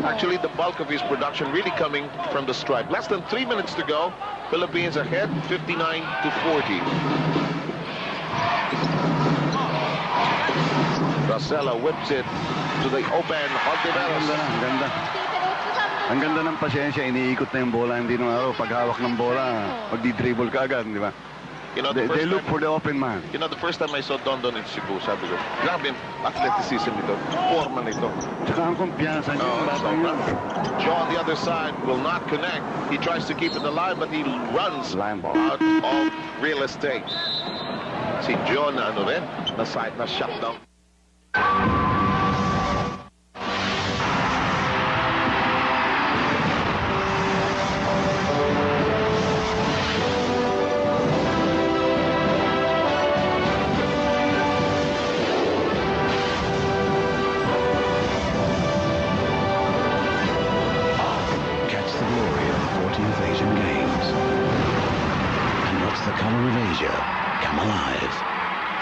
Actually, the bulk of his production really coming from the stripe. Less than 3 minutes to go. Philippines ahead, 59-40. Racela whips it to the open Hontiveros. Ang ganda ng pasyensya, iniikot na yung bola, hindi nung araw. Pag hawak ng bola, magdi-dribble ka agad, di ba? You know, they look for the open man. You know, the first time I saw Dondon in Cebu, sabi ko, grabe yung athleticism nito, forma nito. Tsaka ang kumpiyansa niya. Joe on the other side will not connect. He tries to keep it alive, but he runs out of real estate. Si Joe na ano rin, na shutdown.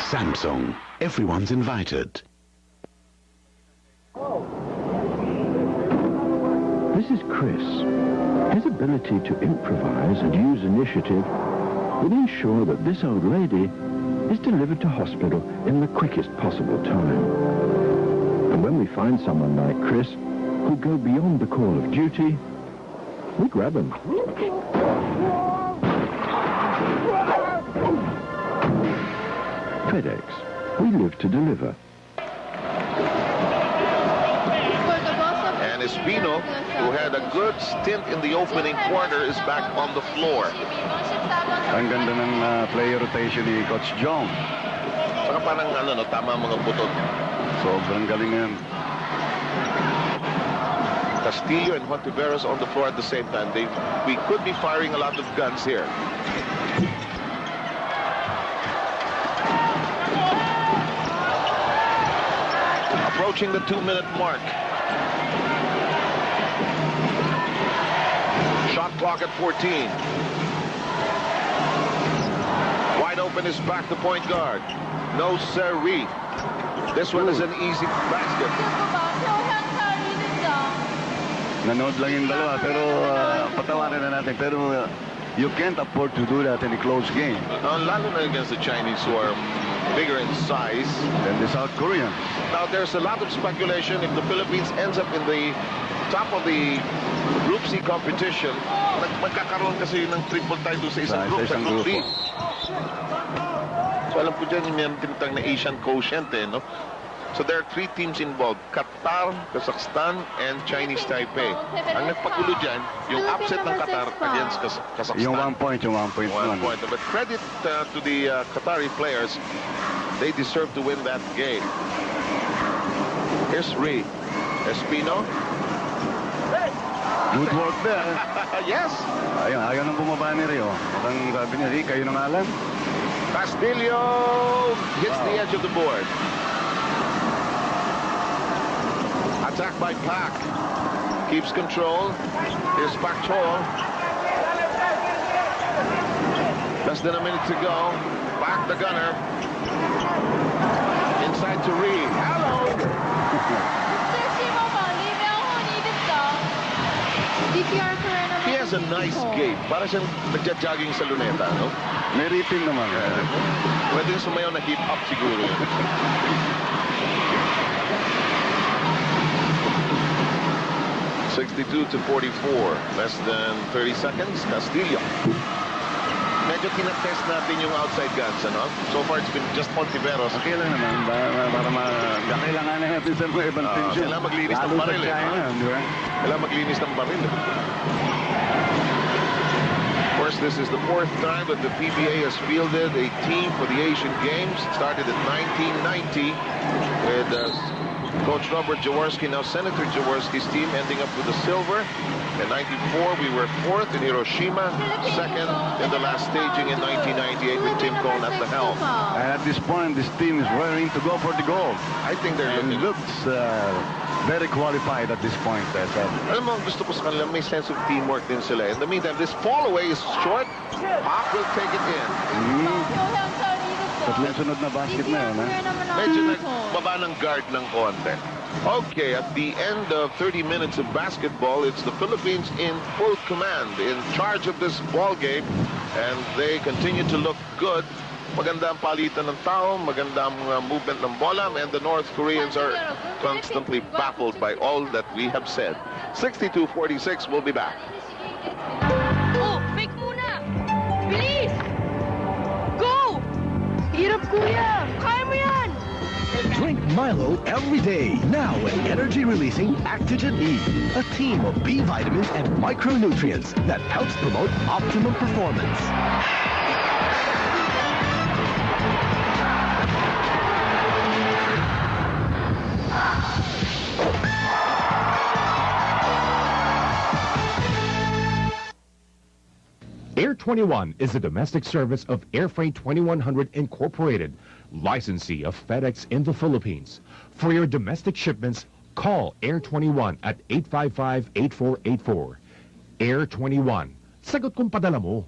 Samsung. Everyone's invited. This is Chris. His ability to improvise and use initiative will ensure that this old lady is delivered to hospital in the quickest possible time. And when we find someone like Chris who go beyond the call of duty, we grab him. FedEx. We live to deliver. And Espino, who had a good stint in the opening quarter, is back on the floor. Ang ganda ng player rotation ni Coach John. Saka parang tama mga butot. Sobrang galing yan. Castillo and Hontiveros on the floor at the same time. We could be firing a lot of guns here. Approaching the 2-minute mark. Shot clock at 14. Wide open is back to point guard. No siree. This one is an easy basket. Nanood lang yung dalawa, pero patawarin na natin. Pero you can't afford to do that in a close game. Lalo na against the Chinese, who are bigger in size than the South Koreans. Now, there's a lot of speculation if the Philippines ends up in the top of the Group C competition. Magkakaroon kasi ng triple tie doon sa isang group, sa Group D. So, alam ko dyan, yung tinatawag na Asian quotient, no? So, there are 3 teams involved. Qatar, Kazakhstan, and Chinese Taipei. Ang nagpagulo dyan, yung upset ng Qatar against Kazakhstan. Yung 1 point. But credit to the Qatari players. They deserve to win that game. Here's Ree. Espino. Good work there. Yes. Ayaw nang bumaba ni Rio. Ang sabi niya, Ree, kayo nang alam. Castillo hits the edge of the board. Attack by Pak. Keeps control. Here's Pak Chol. Less than a minute to go. Pak the gunner. Inside to Ree. Hello. He has a nice gait. Para siyang nagja-jogging sa luneta, no? May ripping naman. Pwede sumayaw na hip-hop siguro. 62-44. Less than 30 seconds. Castillo. Medyo tinatest natin yung outside guns, ano? So far, it's been just Hontiveros. Okay lang naman. Para kailanganin natin sa mga ibang teams. Kailangan maglinis ng baril, eh. Kailangan maglinis ng baril. Of course, this is the 4th time that the PBA has fielded a team for the Asian Games. It started in 1990 with Coach Robert Jaworski, now Senator Jaworski's team, ending up with the silver. In 94, we were 4th in Hiroshima, 2nd in the last staging in 1998 with Tim Cohn at the helm. And at this point, this team is raring to go for the gold. I think they're looking. It looks very qualified at this point. Alam mo, gusto ko sa kanila, may sense of teamwork din sila. In the meantime, this fall away is short. Pak will take it in. Tatlong sunod na basket na yun, ha? Medyo nagbaba ng guard ng konti. Okay, at the end of 30 minutes of basketball, it's the Philippines in full command, in charge of this ball game, and they continue to look good. Maganda ang palitan ng tao, maganda ang movement ng bola, and the North Koreans are constantly baffled by all that we have said. 62-46, we'll be back. Oh, fake muna! Bilis! Go! Hirap, kuya! Kaya mo yan! Drink Milo every day. Now with energy-releasing Actigen E, a team of B vitamins and micronutrients that helps promote optimum performance. Air 21 is a domestic service of Air Freight 2100 Incorporated, licensee of FedEx in the Philippines. For your domestic shipments, call Air 21 at 855-8484. Air 21. Sagot kung padala mo.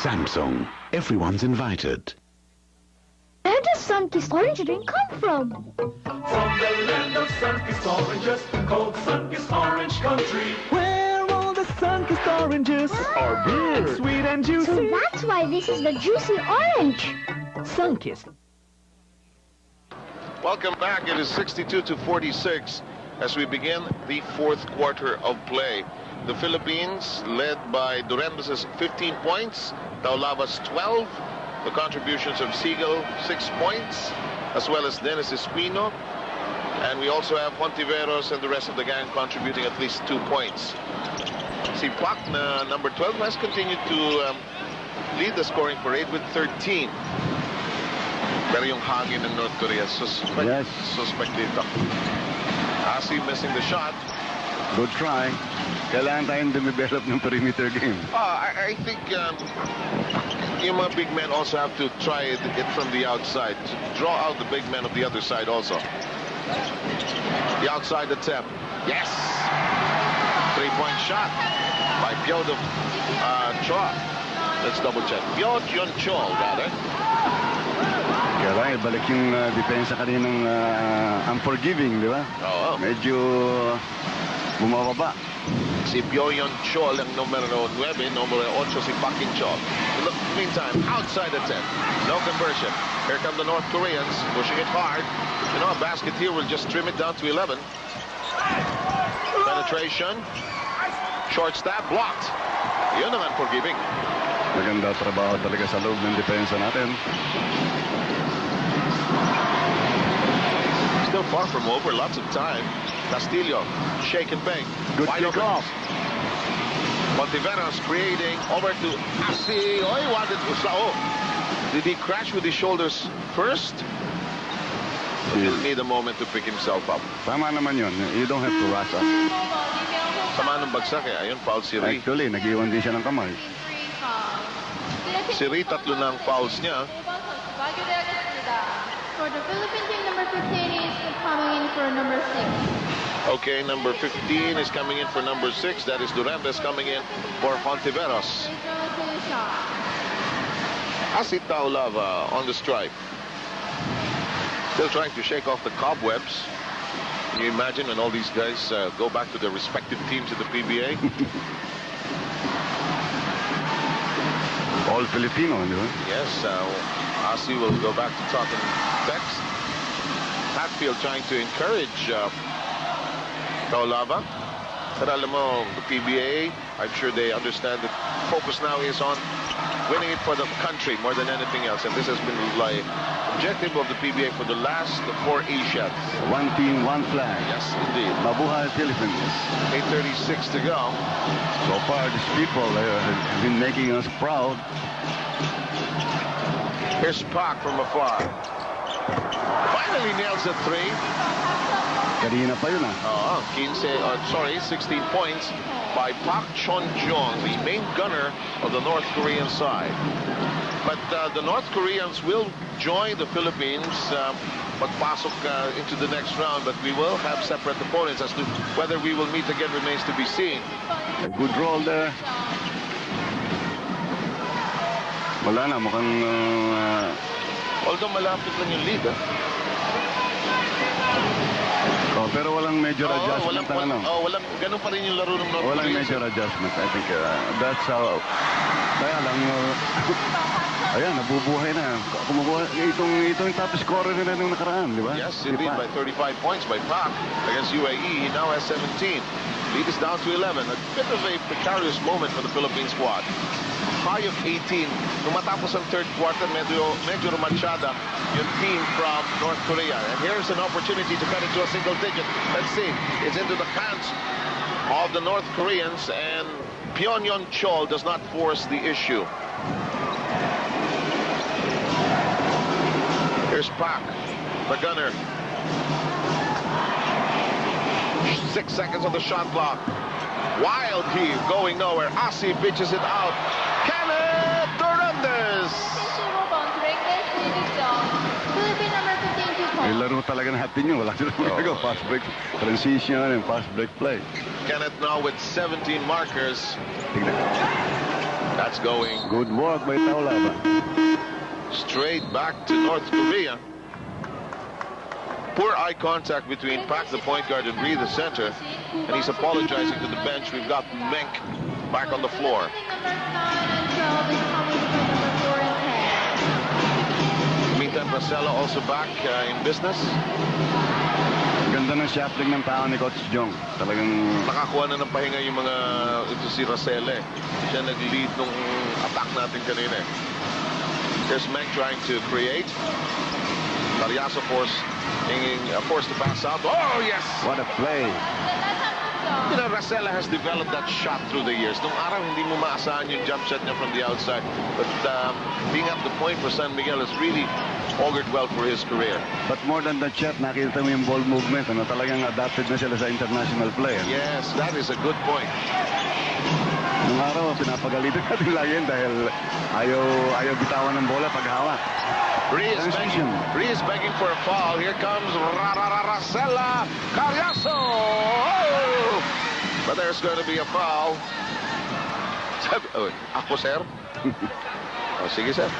Samsung. Everyone's invited. Where does sun-kissed orange drink come from? From the land of sun-kissed oranges, called sun-kissed orange country. Where all the sun-kissed oranges are big, sweet and juicy. So that's why this is the juicy orange. Sun-kissed. Welcome back. It is 62-46 as we begin the fourth quarter of play. The Philippines, led by Duremdes' 15 points, Taulava's 12, the contributions of Seigle, 6 points, as well as Dennis Espino. And we also have Hontiveros and the rest of the gang contributing at least 2 points. Si Pak, number 12, has continued to lead the scoring parade with 13. Pero yung hangin ng North Korea, suspect dito. Asi missing the shot. Good try. Kailangan tayong develop ng perimeter game. I think yung mga big men also have to try it from the outside. Draw out the big men of the other side also. The outside attempt. Yes! 3-point shot by Piotr Cho. Let's double check. Piotr Cho, rather. Kaya lang, balik yung depensa kaninang unforgiving, di ba? Oo. Medyo bumababa. Si Pyoyon Chol ang numero 9, numero 8 si Pakin Chol. In the meantime, outside attempt. No conversion. Here come the North Koreans pushing it hard. You know, a basket here will just trim it down to 11. Penetration. Short stab blocked. Yun ang unforgiving. Maganda trabaho talaga sa loob ng depensa natin. Still far from over, lots of time. Castillo, shake and bang. Good kick off. Hontiveros creating over to Asi. Oh, he wanted to slow. Did he crash with his shoulders first? He'll need a moment to pick himself up. Tama naman yun. You don't have to rush up. Sama ng bagsak eh. Ayun, foul si Ri. Actually, nag-iwan din siya ng kamay. Si Ri, tatlo na ang fouls niya. For the Philippine team, number 15 is coming in for number 6. Okay, number 15 is coming in for number 6. That is Duremdes coming in for Hontiveros. Asi Taulava on the stripe. Still trying to shake off the cobwebs. Can you imagine when all these guys go back to their respective teams in the PBA? All Filipino, di ba? Yes, Asi will go back to talking text. Hatfield trying to encourage Taulava. But alam mo, the PBA, I'm sure they understand that focus now is on winning it for the country more than anything else. And this has been the objective of the PBA for the last 4 Asians. One team, one flag. Yes, indeed. Mabuhay Philippines. 8:36 to go. So far, these people have been making us proud. Here's Pak from afar. Finally nails the three. Kanina pa yun 16 points by Park Chon-jong, the main gunner of the North Korean side. But the North Koreans will join the Philippines magpasok into the next round, but we will have separate opponents. As to whether we will meet again remains to be seen. A good roll there. Wala na, mukhang... although malapit lang yung lead, pero walang major adjustment. Walang ganun pa rin yung laro ng North Korea. Walang major adjustment. I think that's how... Kaya lang... ayan, nabubuhay na. Kumukuha, itong top scorer nila nung nakaraan, di ba? Yes, indeed, by 35 points by Pak against UAE. He now has 17. Lead is down to 11. A bit of a precarious moment for the Philippine squad. High of 18. Nung matapos ang third quarter, medyo rumachada yung team from North Korea. And here's an opportunity to cut into a single digit. Let's see. It's into the hands of the North Koreans, and Pyongyang Chol does not force the issue. Here's Pak, the gunner. 6 seconds on the shot clock. Wild heave going nowhere. Asi pitches it out. Kenneth Duremdes. May laro talaga natin yun. Wala sila talaga fast break transition and fast break play. Kenneth now with 17 markers. That's going. Good work by Taulava. Straight back to North Korea. Poor eye contact between Pak, the point guard, and Ree, the center. And he's apologizing to the bench. We've got Menk back on the floor. Meantime, Racela also back in business. Ganda ng shuffling ng tao ni Coach Jong. Talagang nakakuha na ng pahinga yung mga ito si Racela. Siya nag-lead nung attack natin kanina. There's Menk trying to create. Cariaso forced to pass out. Oh, yes! What a play. You know, Racela has developed that shot through the years. Nung araw, hindi mo maasahan yung jump shot niya from the outside. But being at the point for San Miguel has really augured well for his career. But more than that shot, nakita mo yung ball movement. Talagang adapted na sila sa international play. Yes, that is a good point. Nung araw, pinapagalitan natin lang yan dahil ayaw bitawan ng bola pag hawak. Ree is begging for a foul. Here comes Racela. Cariaso! Oh! But there's going to be a foul. Ako, sir? Sige, sir.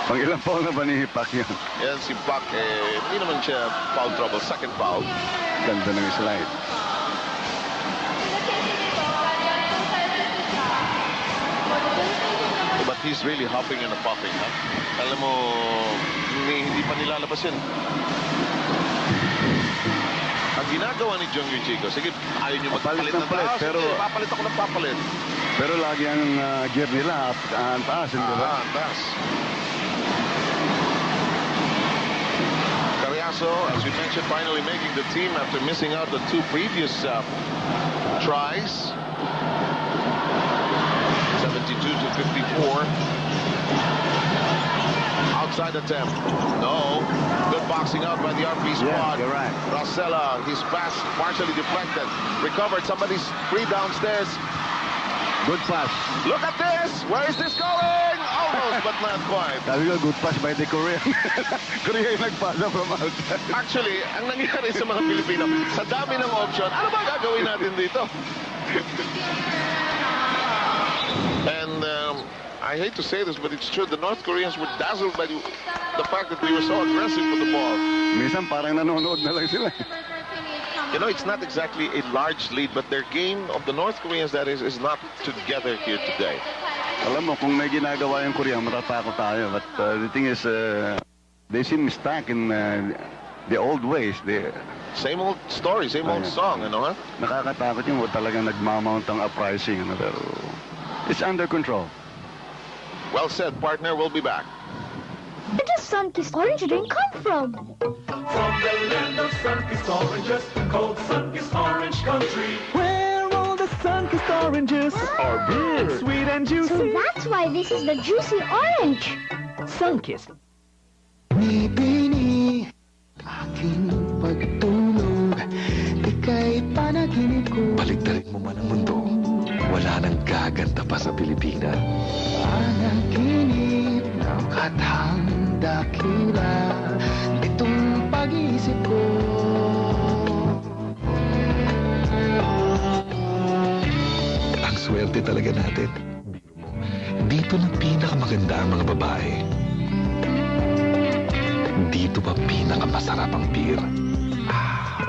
Pang-ilang foul na ba ni Pak yan? Yan, si Pak, hindi naman siya foul trouble. Second foul. Ganda ng slide. But he's really hopping and popping, ha? Alam mo, hindi pa nilalabas yun. Ang ginagawa ni Jong Chico, sige, ayaw nyo magpapalit ng taas. Pero papalit ako ng papalit. Pero lagi ang gear nila, ang taas, hindi ba? Ang taas. Cariaso, as we mentioned, finally making the team after missing out the 2 previous tries. 72 to 54. Outside attempt. No. Good boxing out by the RP squad. You're right. Racela, his pass partially deflected. Recovered. Somebody's free downstairs. Good pass. Look at this. Where is this going? Almost, but not quite. Sabi ko, good pass by the Korean. Korea yung nagpasa from outside. Actually, ang nangyari sa mga Pilipino, sa dami ng option, ano ba gagawin natin dito? And I hate to say this, but it's true. The North Koreans were dazzled by the fact that we were so aggressive with the ball. Minsan parang nanonood na lang sila. You know, it's not exactly a large lead, but their game of the North Koreans, that is not together here today. Alam mo, kung may ginagawa yung Korea, matatakot tayo. But the thing is, they seem stuck in the old ways. Same old story, same old song, ano ha? Nakakatakot yung talagang nagmamount ang uprising. Pero it's under control. Well said, partner. We'll be back. Where does sun-kissed orange drink come from? From the land of sun-kissed oranges, called sun-kissed orange country. Where all the sun-kissed oranges are big, sweet and juicy. So that's why this is the juicy orange. Sun-kissed. Paligtarin mo man ang mundo, wala nang gaganda pa sa Pilipinas. Panaginip ng kathang dakila, itong pag-iisip ko. Ang swerte talaga natin. Biro mo, dito na pinakamaganda ang mga babae. Dito pa pinakamasarap ang beer.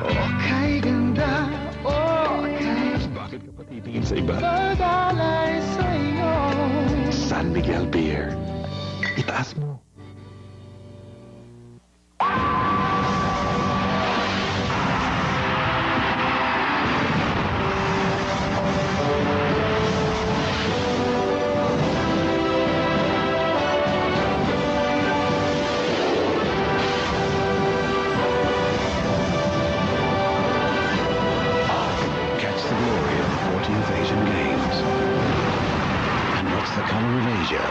Okay, ganda, okay. Bakit ka pa titingin sa iba? Pag-alay sa'yo. San Miguel Beer. Itaas mo. Catch the glory of the 14th Asian Games. And what's the color of Asia?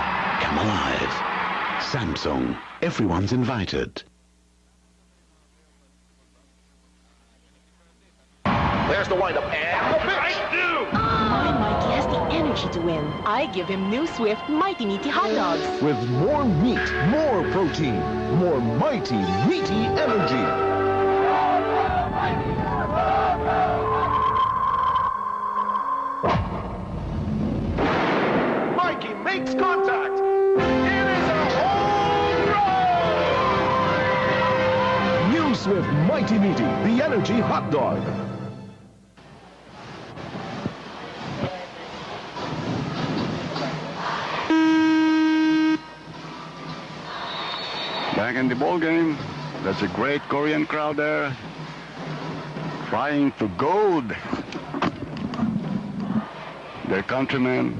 Come alive. Samsung. Everyone's invited. There's the windup and the pitch. My Mikey has the energy to win. I give him new Swift Mighty Meaty hot dogs. With more meat, more protein, more mighty, meaty energy. Mikey makes contact. It is a home run. New Swift Mighty Meaty, the energy hot dog. Back in the ball game. That's a great Korean crowd there. Trying to goad their countrymen.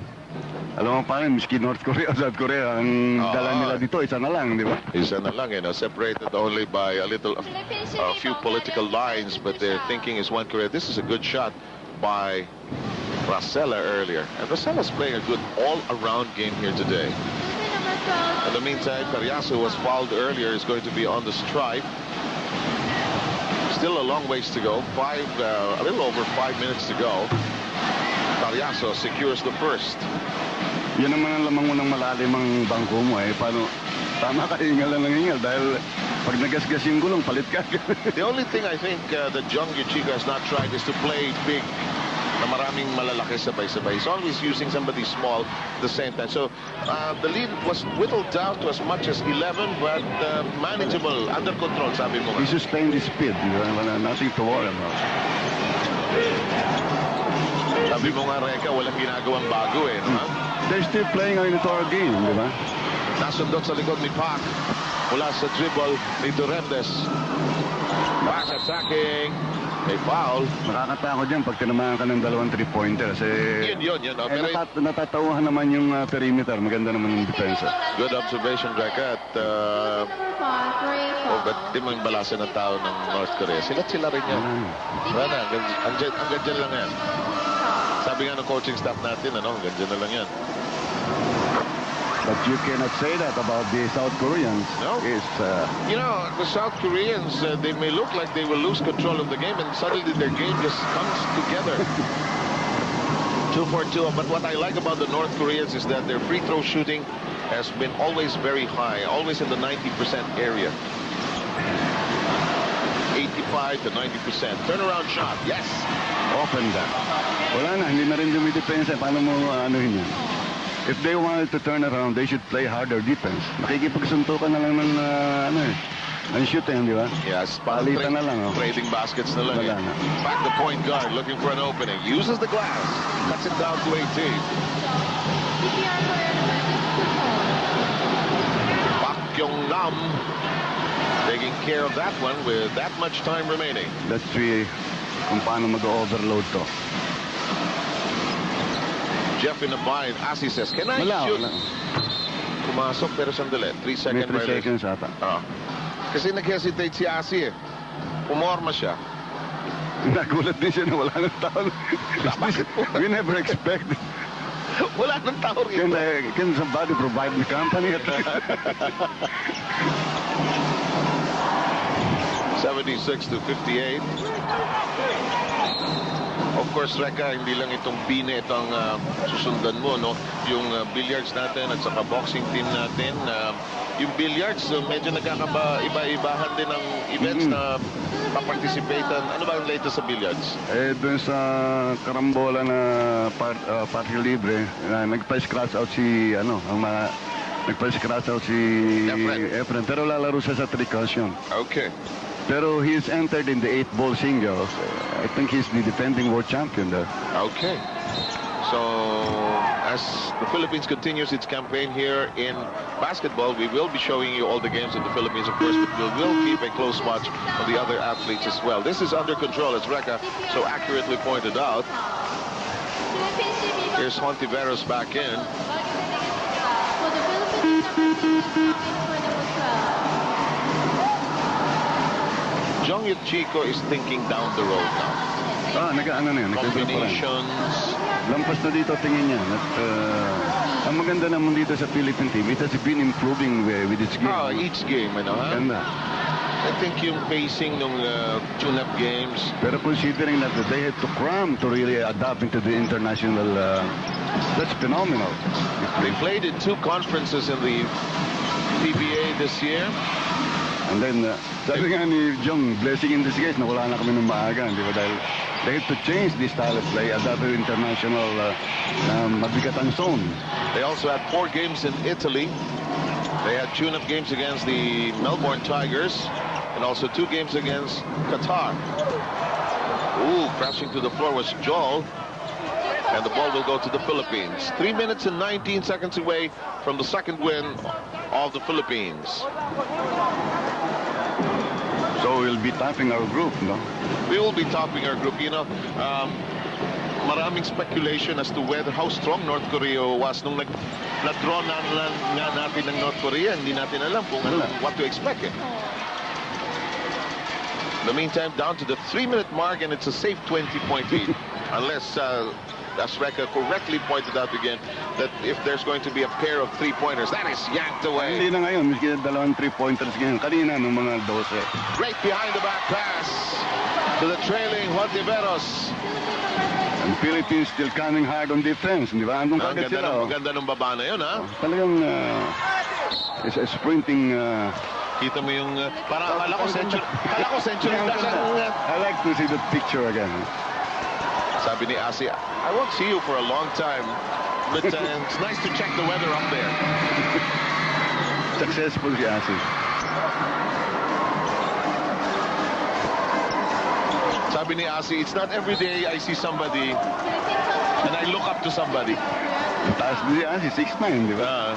Alam mo pa rin, miski North Korea o South Korea, ang dala nila dito, isa na lang, di ba? Isa na lang, separated only by a few political lines, but their thinking is one Korea. This is a good shot by Racela earlier. And Racela's playing a good all-around game here today. In the meantime, Cariaso was fouled earlier, is going to be on the stripe. Still a long ways to go. A little over 5 minutes to go. Cariaso secures the first. Yan naman ang lamang mo ng malalim ang bangko mo eh. Paano? Tama ka, hingal lang ng hingal dahil pag nagasgas yung gulong, palit ka. The only thing I think that Jung Yuchika has not tried is to play big na maraming malalaki sabay-sabay. He's always using somebody small at the same time. So the lead was whittled down to as much as 11, but manageable, under control, sabi mo nga. He sustained his speed. Nothing to worry about. Sabi mo nga, Reka, walang ginagawang bago eh. No? They're still playing into our game, di ba? Nasundot sa likod ni Pak. Mula sa dribble ni Duremdes. Back attacking. May foul. Nakakatakot yan pag tinamaan ka ng 2 3-pointer. Kasi yun. natatauhan naman yung perimeter. Maganda naman yung depensa. Good observation, Reka. At ba't di mo yung balasan ng tao ng North Korea? Sila rin yan. Wala, hanggang dyan lang yan. Sabi nga ng coaching staff natin, hanggang dyan na lang yan. But you cannot say that about the South Koreans. No. The South Koreans, they may look like they will lose control of the game, and suddenly their game just comes together. 2-4-2. But what I like about the North Koreans is that their free throw shooting has been always very high, always in the 90% area. 85 to 90%. Turnaround shot. Yes. Open that. Wala na, hindi na rin dumidepensa. Paano mo anuhin yan? If they wanted to turn around, they should play harder defense. Nakikipagsuntukan na lang ng shooting, di ba? Yes, palitan na lang. Trading baskets na lang. Back the point guard, looking for an opening. Uses the glass. Cuts it down to 18. Pak Kyung-nam taking care of that one with that much time remaining. Let's see kung paano mag-overload to. Jeff in the bind. Asi says, can I shoot? Pumasok pero sandali. 3 seconds. May 3 seconds ata. Kasi nag-hesitate si Asi eh. Pumorma siya. Nagulat din siya na wala ng tao. We never expected. Wala ng tao rito. Can somebody provide the company? 76 to 58. course, Reka, hindi lang itong bine itong susundan mo, no? Yung billiards natin at saka boxing team natin. Yung billiards, medyo nagkakaiba-ibahan din ng events na paparticipatean. Ano ba ang latest sa billiards? Doon sa karambola na party libre, nagpa-scratch out si, nagpa-scratch out si Efren. Pero lalaro siya sa tricussion. Okay. Pero he's entered in the 8-ball singles. I think he's the defending world champion there. Okay. So, as the Philippines continues its campaign here in basketball, we will be showing you all the games in the Philippines, of course, but we will keep a close watch of the other athletes as well. This is under control, as Reka so accurately pointed out. Here's Hontiveros back in. Jongyut Chico is thinking down the road now. Combinations. Lampas na dito tingin niya. At, ang maganda naman dito sa Philippine team, it has been improving with its game. Each game, ano ha? Ganda. I think yung pacing ng tune-up games. Pero considering that they had to cram to really adapt into the international, that's phenomenal. They played in 2 conferences in the PBA this year. And then, sabi nga ni Jong, blessing in disguise na wala na kami ng maaga, di ba? Dahil they have to change this style of play, adapt to international mabigatan zone. They also had 4 games in Italy. They had tune-up games against the Melbourne Tigers and also 2 games against Qatar. Ooh, crashing to the floor was Joel. And the ball will go to the Philippines. 3 minutes and 19 seconds away from the second win of the Philippines. So we'll be topping our group, no? We will be topping our group. You know, maraming speculation as to how strong North Korea was nung na-draw nga natin ng North Korea. Hindi natin alam kung what to expect. In the meantime, down to the 3-minute mark, and it's a safe 20-point lead. Unless, as Reka correctly pointed out again, that if there's going to be a pair of 3-pointers, that is yanked away. Hindi na ngayon, miski dalawang 3-pointers ngayon. Kanina, nung mga 12. Great behind-the-back pass to the trailing Hontiveros. And Philippines still coming hard on defense. Di ba? Andun kagad sila. Ang ganda ng baba na yun, ha? Talagang sprinting. Kita mo yung, parang akala ko century. I like to see that picture again. Sabi ni Asi, I won't see you for a long time, but it's nice to check the weather up there. Successful si Asi. Sabi ni Asi, it's not every day I see somebody and I look up to somebody. Taas ni Asi, 6'9", di ba?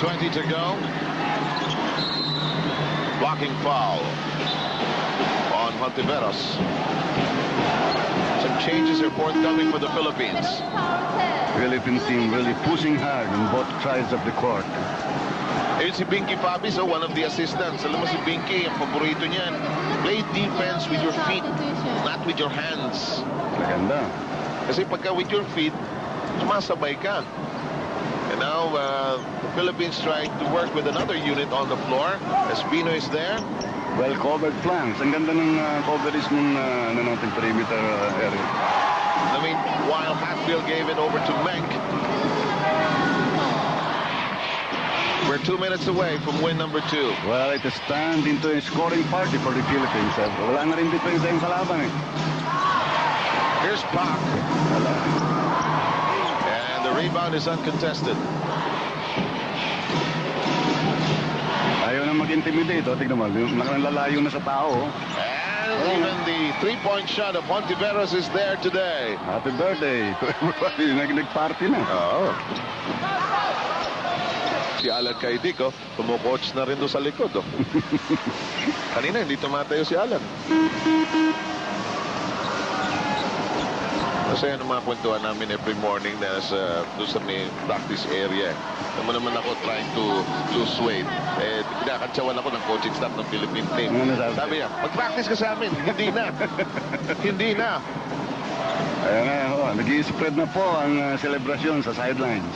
3:20 to go. Blocking foul on Hontiveros. Some changes are forthcoming for the Philippines. Philippine team really pushing hard on both sides of the court. Ayun si Binky Fabi, so one of the assistants. Alam mo si Binky, ang paborito niyan. Play defense with your feet, not with your hands. Maganda. Kasi pagka with your feet, sumasabay ka. And now, the Philippines trying to work with another unit on the floor. Espino is there. Well-covered flanks. Ang ganda ng coverage ng nating perimeter area. I mean, while Hatfield gave it over to Menk. We're 2 minutes away from win number 2. Well, it stands into a scoring party for the Philippines. Wala na rin depensa yung kalaban eh. Here's Pak. And the rebound is uncontested. Ayaw na mag-intimidate. Tignan mo, nakalalayo na sa tao. And even the 3-point shot of Hontiveros is there today. Happy birthday to everybody. Nag-party na. Oo. Si Alan Caidico, kumukoach na rin doon sa likod. Oh. Kanina, hindi tumatayo si Alan. Kasi yan ang mga kwentuhan namin every morning na doon sa may practice area. Naman naman ako trying to lose weight. Kinakantsawan ako ng coaching staff ng Philippine team. Sabi niya, mag-practice ka sa amin. Hindi na. Hindi na. Ayan na, nag-i-spread na po ang celebration sa sidelines.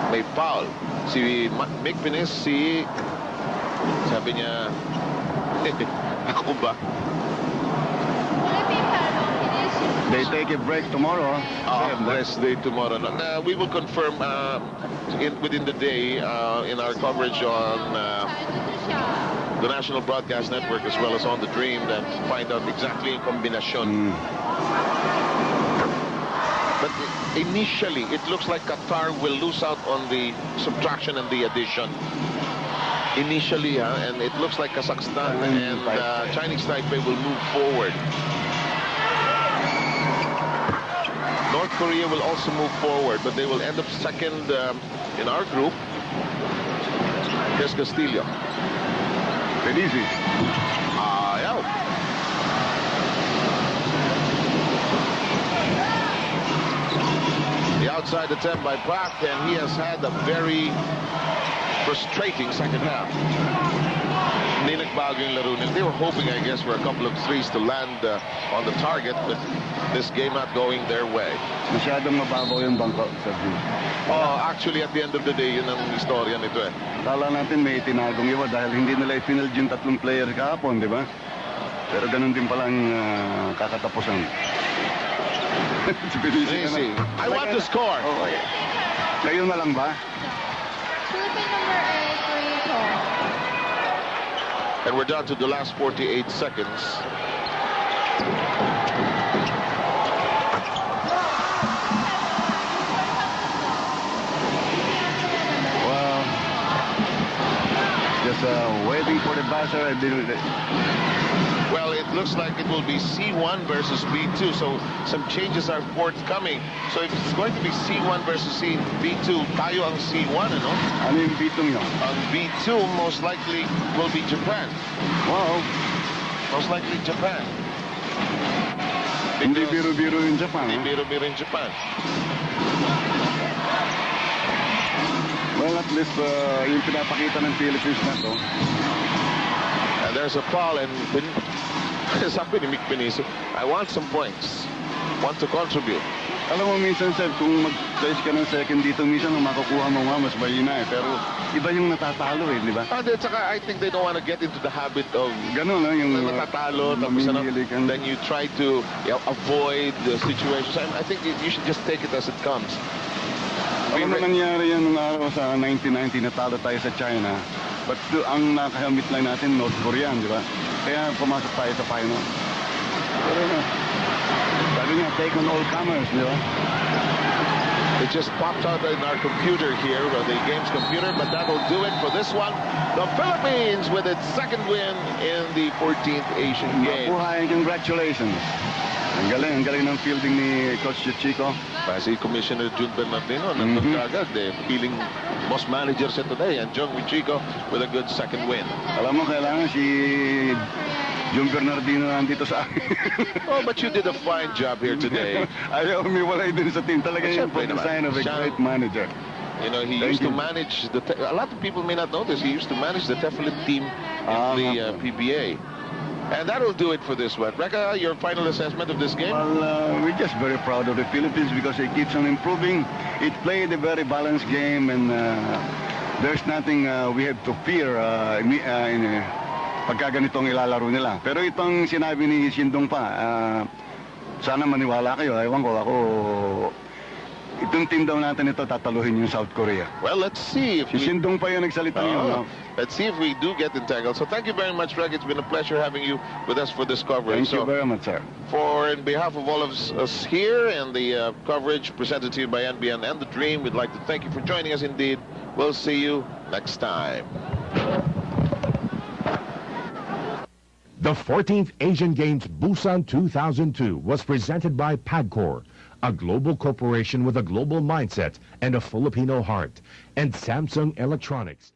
May foul. Si Mick Pennisi Sabi niya, ako ba? They take a break tomorrow. Rest day tomorrow. And, we will confirm within the day in our coverage on the National Broadcast Network as well as on the Dream, that find out exactly in combination. But initially, it looks like Qatar will lose out on the subtraction and the addition. Initially, and it looks like Kazakhstan and Chinese Taipei will move forward. North Korea will also move forward, but they will end up second in our group. Here's Castillo. Pennisi. Yeah. The outside attempt by Pak, and he has had a very frustrating second half. They were hoping, I guess, for a couple of threes to land on the target, but this game not going their way. Masyadong mababaw yung bangko sa view. Actually, at the end of the day, yun ang istorya nito eh. Kala natin may itinagong iwa dahil hindi nila ipinilge yung tatlong player kahapon, di ba? Pero ganun din palang kakatapusan. Easy. I want to score. Okay. Kayo na lang ba? Philippine number 8, free throw. And we're down to the last 48 seconds. Well, just waiting for the buzzer. Well, it looks like it will be C1 versus B2, so some changes are forthcoming. So if it's going to be C1 versus B2, tayo ang C1, ano? Ano yung B2 nyo? Ang B2 most likely will be Japan. Wow. Most likely Japan. Hindi biro-biro yung Japan. Hindi biro-biro yung Japan. Well, at least yung pinapakita ng Philippines na to. And there's a foul, and sabi ni Mick Pennisi, I want some points. Want to contribute. Alam mo, minsan, sir, kung mag-place ka ng second dito, minsan ang makukuha mo nga, mas mahina eh. Pero iba yung natatalo eh, di ba? And saka, I think they don't want to get into the habit of ganun, yung natatalo, tapos then you try to avoid the situations. I think you should just take it as it comes. Ano na nangyari yan nung araw sa 1990, natalo tayo sa China. But ang nakahamit lang natin, North Korea, di ba? Kaya pumasok tayo sa final. Pero sabi nga, take on all comers, di ba? It just popped out in our computer here, the game's computer, but that'll do it for this one. The Philippines with its second win in the 14th Asian Games. Mabuhay, congratulations. Ang galing ng fielding ni Coach Chico. Si Commissioner Jun Bernardino, nandun kagad feeling boss manager siya today, and Jung Chico with a good second win. Alam mo, kailangan si Jun Bernardino nandito sa akin. Oh, but you did a fine job here today. Ayaw umiwalay din sa team. Talaga yung sign of a great manager. You know, he used to manage a lot of people may not know this. He used to manage the Teflon team in the PBA. And that'll do it for this one. Reka, your final assessment of this game? Well, we're just very proud of the Philippines because it keeps on improving. It played a very balanced game, and there's nothing we have to fear pagka ganitong ilalaro nila. Pero itong sinabi ni Shindong pa, sana maniwala kayo. Ewan ko, ako, itong team daw natin ito, tataluhin yung South Korea. Well, let's see if si Shindong pa yung nagsalita yun. Let's see if we do get entangled. So thank you very much, Greg. It's been a pleasure having you with us for this coverage. Thank you very much, sir. In behalf of all of us here and the coverage presented to you by NBN and The Dream, we'd like to thank you for joining us indeed. We'll see you next time. The 14th Asian Games Busan 2002 was presented by PAGCOR, a global corporation with a global mindset and a Filipino heart, and Samsung Electronics.